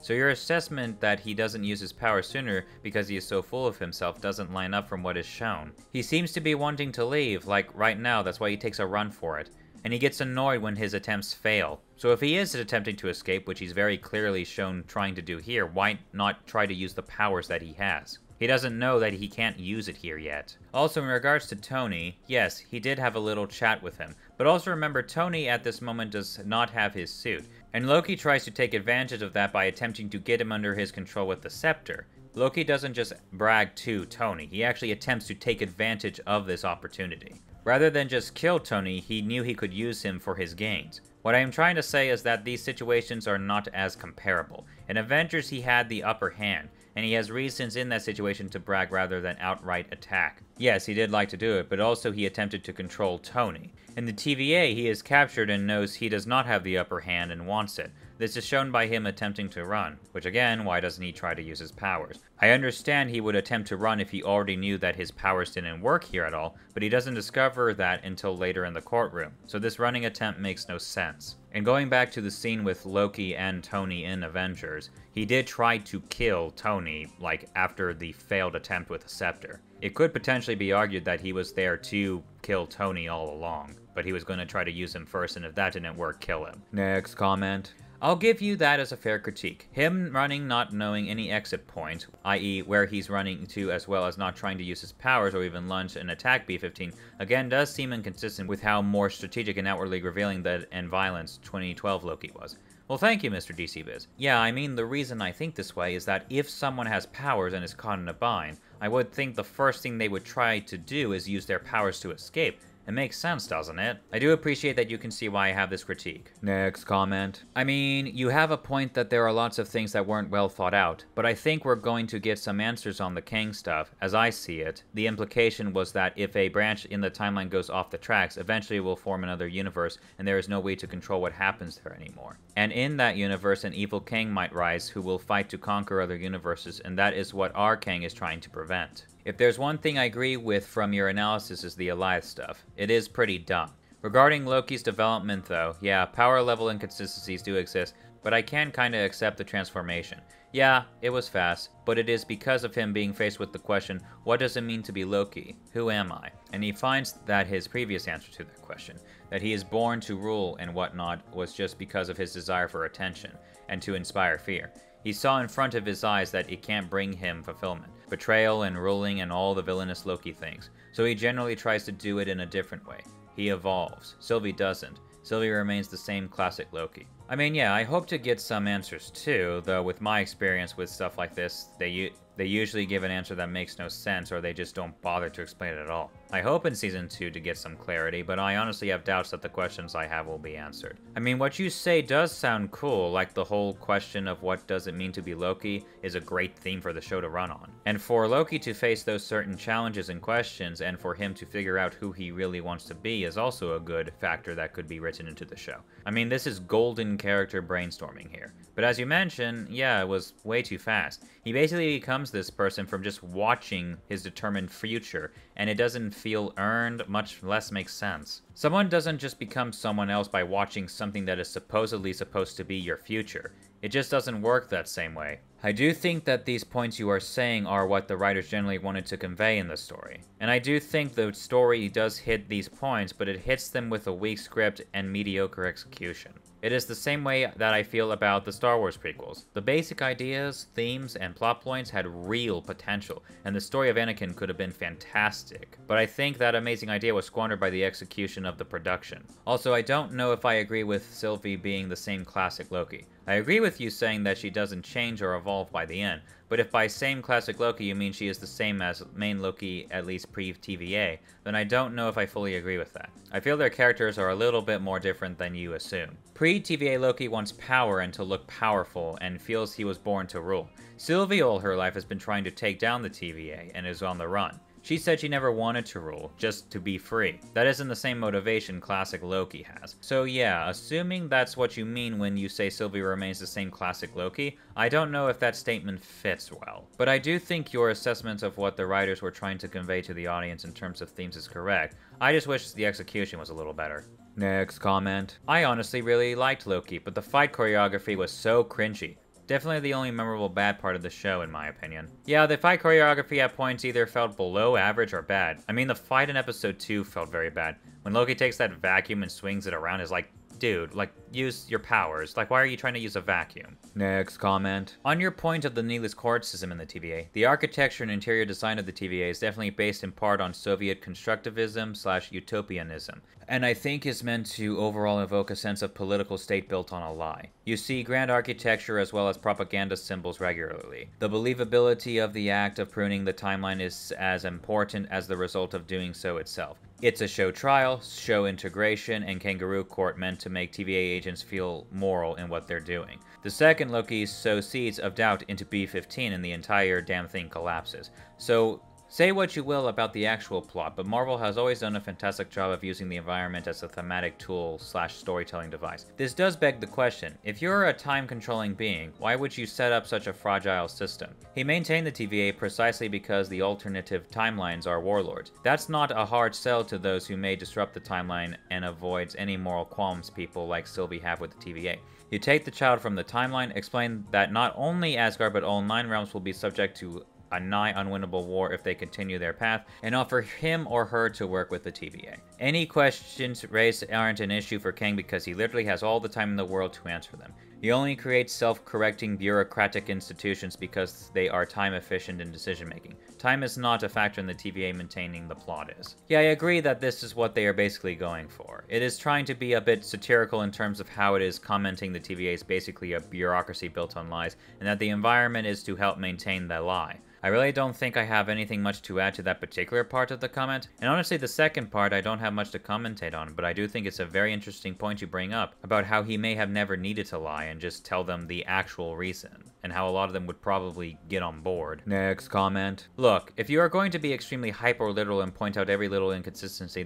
so your assessment that he doesn't use his power sooner because he is so full of himself doesn't line up from what is shown. He seems to be wanting to leave, like right now, that's why he takes a run for it. And he gets annoyed when his attempts fail. So if he is attempting to escape, which he's very clearly shown trying to do here, why not try to use the powers that he has? He doesn't know that he can't use it here yet. Also, in regards to Tony, yes, he did have a little chat with him, but also remember Tony at this moment does not have his suit, and Loki tries to take advantage of that by attempting to get him under his control with the scepter. Loki doesn't just brag to Tony, he actually attempts to take advantage of this opportunity. Rather than just kill Tony, he knew he could use him for his gains. What I am trying to say is that these situations are not as comparable. In Avengers, he had the upper hand, and he has reasons in that situation to brag rather than outright attack. Yes, he did like to do it, but also he attempted to control Tony. In the TVA, he is captured and knows he does not have the upper hand and wants it. This is shown by him attempting to run, which again, why doesn't he try to use his powers? I understand he would attempt to run if he already knew that his powers didn't work here at all, but he doesn't discover that until later in the courtroom, so this running attempt makes no sense. And going back to the scene with Loki and Tony in Avengers, he did try to kill Tony, like, after the failed attempt with the scepter. It could potentially be argued that he was there to kill Tony all along, but he was going to try to use him first, and if that didn't work, kill him. Next comment. I'll give you that as a fair critique. Him running not knowing any exit point, i.e. where he's running to, as well as not trying to use his powers or even launch and attack B-15, again does seem inconsistent with how more strategic and outwardly revealing that and violence 2012 Loki was. Well, thank you, Mr. DCBiz. Yeah, I mean, the reason I think this way is that if someone has powers and is caught in a bind, I would think the first thing they would try to do is use their powers to escape. It makes sense, doesn't it? I do appreciate that you can see why I have this critique. Next comment. I mean, you have a point that there are lots of things that weren't well thought out, but I think we're going to get some answers on the Kang stuff. As I see it, the implication was that if a branch in the timeline goes off the tracks, eventually it will form another universe, and there is no way to control what happens there anymore. And in that universe, an evil Kang might rise who will fight to conquer other universes, and that is what our Kang is trying to prevent. If there's one thing I agree with from your analysis is the Elias stuff. It is pretty dumb. Regarding Loki's development though, yeah, power level inconsistencies do exist, but I can kinda accept the transformation. Yeah, it was fast, but it is because of him being faced with the question, what does it mean to be Loki? Who am I? And he finds that his previous answer to that question, that he is born to rule and whatnot, was just because of his desire for attention, and to inspire fear. He saw in front of his eyes that it can't bring him fulfillment, betrayal and ruling and all the villainous Loki things, so he generally tries to do it in a different way. He evolves. Sylvie doesn't. Sylvie remains the same classic Loki. I mean, yeah, I hope to get some answers too, though with my experience with stuff like this, they usually give an answer that makes no sense, or they just don't bother to explain it at all. I hope in Season 2 to get some clarity, but I honestly have doubts that the questions I have will be answered. I mean, what you say does sound cool, like the whole question of what does it mean to be Loki is a great theme for the show to run on. And for Loki to face those certain challenges and questions, and for him to figure out who he really wants to be is also a good factor that could be written into the show. I mean, this is golden character brainstorming here. But as you mentioned, yeah, it was way too fast. He basically becomes becomes this person from just watching his determined future, and it doesn't feel earned, much less make sense. Someone doesn't just become someone else by watching something that is supposedly supposed to be your future. It just doesn't work that same way. I do think that these points you are saying are what the writers generally wanted to convey in the story. And I do think the story does hit these points, but it hits them with a weak script and mediocre execution. It is the same way that I feel about the Star Wars prequels. The basic ideas, themes, and plot points had real potential, and the story of Anakin could have been fantastic. But I think that amazing idea was squandered by the execution of the production. Also, I don't know if I agree with Sylvie being the same classic Loki. I agree with you saying that she doesn't change or evolve by the end, but if by same classic Loki you mean she is the same as main Loki, at least pre-TVA, then I don't know if I fully agree with that. I feel their characters are a little bit more different than you assume. Pre-TVA Loki wants power and to look powerful, and feels he was born to rule. Sylvie all her life has been trying to take down the TVA, and is on the run. She said she never wanted to rule, just to be free. That isn't the same motivation classic Loki has. So yeah, assuming that's what you mean when you say Sylvie remains the same classic Loki, I don't know if that statement fits well. But I do think your assessment of what the writers were trying to convey to the audience in terms of themes is correct. I just wish the execution was a little better. Next comment. I honestly really liked Loki, but the fight choreography was so cringy. Definitely the only memorable bad part of the show, in my opinion. Yeah, the fight choreography at points either felt below average or bad. I mean, the fight in episode 2 felt very bad. When Loki takes that vacuum and swings it around, is like, dude, like, use your powers. Like, why are you trying to use a vacuum? Next comment. On your point of the needless courtism in the TVA, the architecture and interior design of the TVA is definitely based in part on Soviet constructivism/utopianism, and I think is meant to overall evoke a sense of political state built on a lie. You see grand architecture as well as propaganda symbols regularly. The believability of the act of pruning the timeline is as important as the result of doing so itself. It's a show trial, show integration, and kangaroo court meant to make TVA agents feel moral in what they're doing. The second Loki sows seeds of doubt into B-15 and the entire damn thing collapses. So, say what you will about the actual plot, but Marvel has always done a fantastic job of using the environment as a thematic tool/storytelling device. This does beg the question, if you're a time-controlling being, why would you set up such a fragile system? He maintained the TVA precisely because the alternative timelines are warlords. That's not a hard sell to those who may disrupt the timeline and avoids any moral qualms people like Sylvie have with the TVA. You take the child from the timeline, explain that not only Asgard but all 9 realms will be subject to a nigh unwinnable war if they continue their path, and offer him or her to work with the TVA. Any questions raised aren't an issue for Kang because he literally has all the time in the world to answer them. He only creates self-correcting bureaucratic institutions because they are time-efficient in decision-making. Time is not a factor in the TVA maintaining the plot is. Yeah, I agree that this is what they are basically going for. It is trying to be a bit satirical in terms of how it is commenting the TVA is basically a bureaucracy built on lies, and that the environment is to help maintain that lie. I really don't think I have anything much to add to that particular part of the comment, and honestly the second part I don't have much to commentate on, but I do think it's a very interesting point you bring up, about how he may have never needed to lie and just tell them the actual reason, and how a lot of them would probably get on board. Next comment. Look, if you are going to be extremely hyper-literal and point out every little inconsistency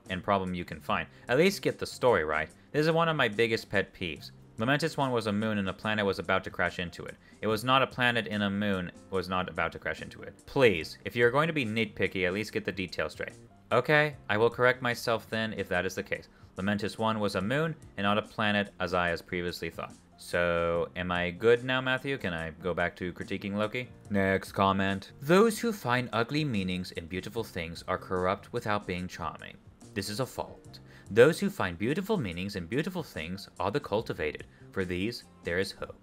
and problem you can find, at least get the story right. This is one of my biggest pet peeves. Lamentis 1 was a moon and a planet was about to crash into it. It was not a planet in a moon was not about to crash into it. Please, if you're going to be nitpicky, at least get the details straight. Okay, I will correct myself then if that is the case. Lamentis 1 was a moon and not a planet as I has previously thought. So, am I good now, Matthew? Can I go back to critiquing Loki? Next comment. Those who find ugly meanings in beautiful things are corrupt without being charming. This is a fault. Those who find beautiful meanings in beautiful things are the cultivated. For these, there is hope.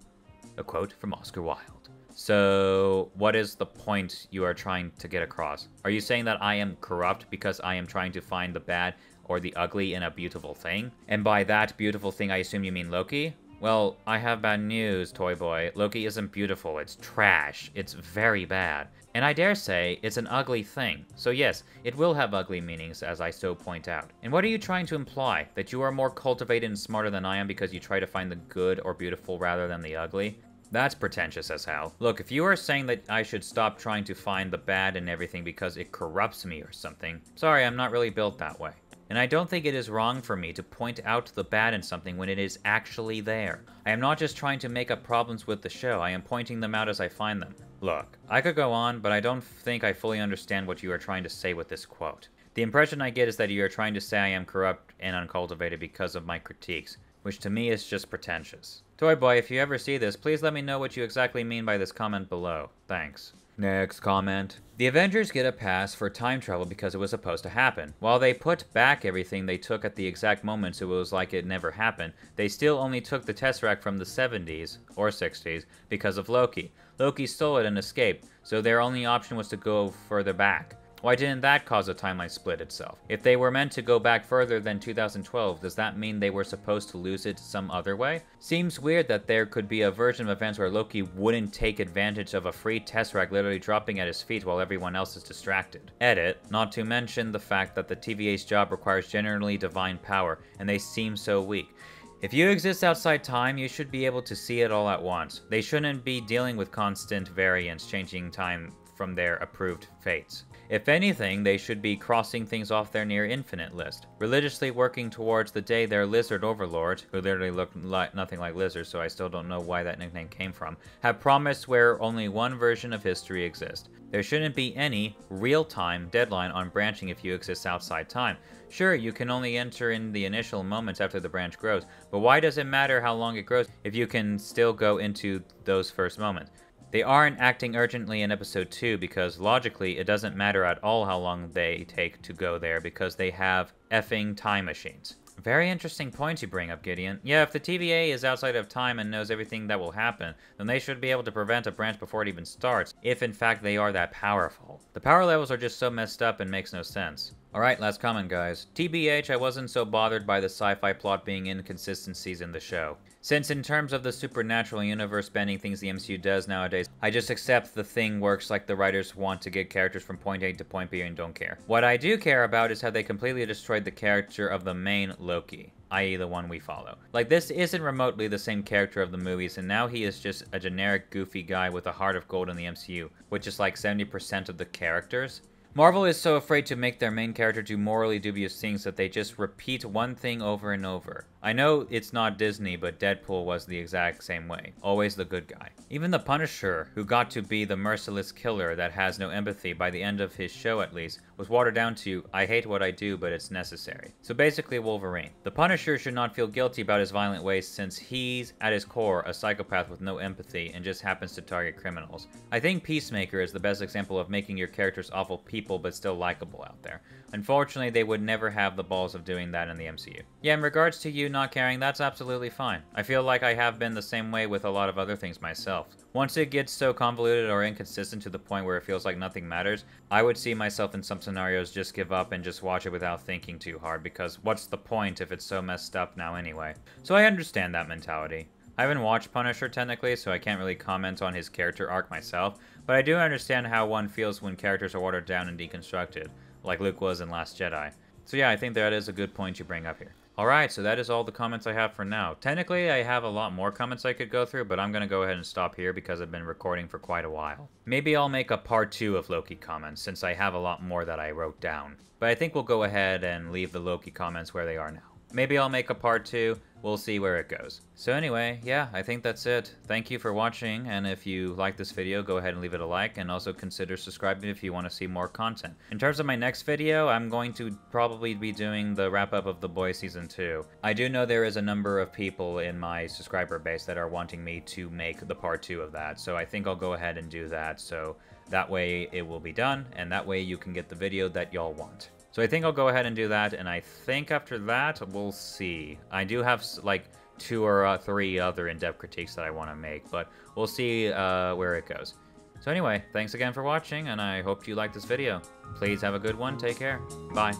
A quote from Oscar Wilde. So, what is the point you are trying to get across? Are you saying that I am corrupt because I am trying to find the bad or the ugly in a beautiful thing? And by that beautiful thing, I assume you mean Loki? Well, I have bad news, Toy Boy. Loki isn't beautiful, it's trash. It's very bad. And I dare say, it's an ugly thing. So yes, it will have ugly meanings, as I so point out. And what are you trying to imply? That you are more cultivated and smarter than I am because you try to find the good or beautiful rather than the ugly? That's pretentious as hell. Look, if you are saying that I should stop trying to find the bad in everything because it corrupts me or something, sorry, I'm not really built that way. and I don't think it is wrong for me to point out the bad in something when it is actually there. I am not just trying to make up problems with the show, I am pointing them out as I find them. Look, I could go on, but I don't think I fully understand what you are trying to say with this quote. The impression I get is that you are trying to say I am corrupt and uncultivated because of my critiques, which to me is just pretentious. Toy Boy, if you ever see this, please let me know what you exactly mean by this comment below. Thanks. Next comment. The Avengers get a pass for time travel because it was supposed to happen. While they put back everything they took at the exact moment so it was like it never happened, they still only took the Tesseract from the 70s, or 60s, because of Loki. Loki stole it and escaped, so their only option was to go further back. Why didn't that cause a timeline split itself? If they were meant to go back further than 2012, does that mean they were supposed to lose it some other way? Seems weird that there could be a version of events where Loki wouldn't take advantage of a free Tesseract literally dropping at his feet while everyone else is distracted. Edit, not to mention the fact that the TVA's job requires generally divine power, and they seem so weak. If you exist outside time, you should be able to see it all at once. They shouldn't be dealing with constant variance, changing time from their approved fates. If anything, they should be crossing things off their near-infinite list, religiously working towards the day their lizard overlords, who literally look nothing like lizards, so I still don't know why that nickname came from, have promised where only one version of history exists. There shouldn't be any real-time deadline on branching if you exist outside time. Sure, you can only enter in the initial moments after the branch grows, but why does it matter how long it grows if you can still go into those first moments? They aren't acting urgently in episode 2 because logically it doesn't matter at all how long they take to go there because they have effing time machines. Very interesting point you bring up, Gideon. Yeah, if the TVA is outside of time and knows everything that will happen, then they should be able to prevent a branch before it even starts, if in fact they are that powerful. The power levels are just so messed up and makes no sense. Alright, last comment, guys. TBH, I wasn't so bothered by the sci-fi plot being inconsistencies in the show. Since in terms of the supernatural universe bending things the MCU does nowadays, I just accept the thing works like the writers want to get characters from point A to point B and don't care. What I do care about is how they completely destroyed the character of the main Loki, i.e. the one we follow. Like, this isn't remotely the same character of the movies, and now he is just a generic goofy guy with a heart of gold in the MCU, which is like 70% of the characters. Marvel is so afraid to make their main character do morally dubious things that they just repeat one thing over and over. I know it's not Disney, but Deadpool was the exact same way. Always the good guy. Even the Punisher, who got to be the merciless killer that has no empathy by the end of his show at least, was watered down to, I hate what I do, but it's necessary. So basically Wolverine. The Punisher should not feel guilty about his violent ways since he's, at his core, a psychopath with no empathy and just happens to target criminals. I think Peacemaker is the best example of making your characters awful people but still likable out there. Unfortunately, they would never have the balls of doing that in the MCU. Yeah, in regards to you not caring, that's absolutely fine. I feel like I have been the same way with a lot of other things myself. Once it gets so convoluted or inconsistent to the point where it feels like nothing matters, I would see myself in some scenarios just give up and just watch it without thinking too hard, because what's the point if it's so messed up now anyway? So I understand that mentality. I haven't watched Punisher technically, so I can't really comment on his character arc myself, but I do understand how one feels when characters are watered down and deconstructed, like Luke was in Last Jedi. So yeah, I think that is a good point you bring up here. Alright, so that is all the comments I have for now. Technically, I have a lot more comments I could go through, but I'm gonna go ahead and stop here because I've been recording for quite a while. Maybe I'll make a part 2 of Loki comments, since I have a lot more that I wrote down. But I think we'll go ahead and leave the Loki comments where they are now. Maybe I'll make a part 2, we'll see where it goes. So anyway, yeah, I think that's it. Thank you for watching, and if you like this video, go ahead and leave it a like, and also consider subscribing if you want to see more content. In terms of my next video, I'm going to probably be doing the wrap-up of The Boys Season 2. I do know there is a number of people in my subscriber base that are wanting me to make the part 2 of that, so I think I'll go ahead and do that, so that way it will be done, and that way you can get the video that y'all want. So I think I'll go ahead and do that, and I think after that, we'll see. I do have, like, 2 or 3 other in-depth critiques that I want to make, but we'll see where it goes. So anyway, thanks again for watching, and I hope you liked this video. Please have a good one, take care, bye.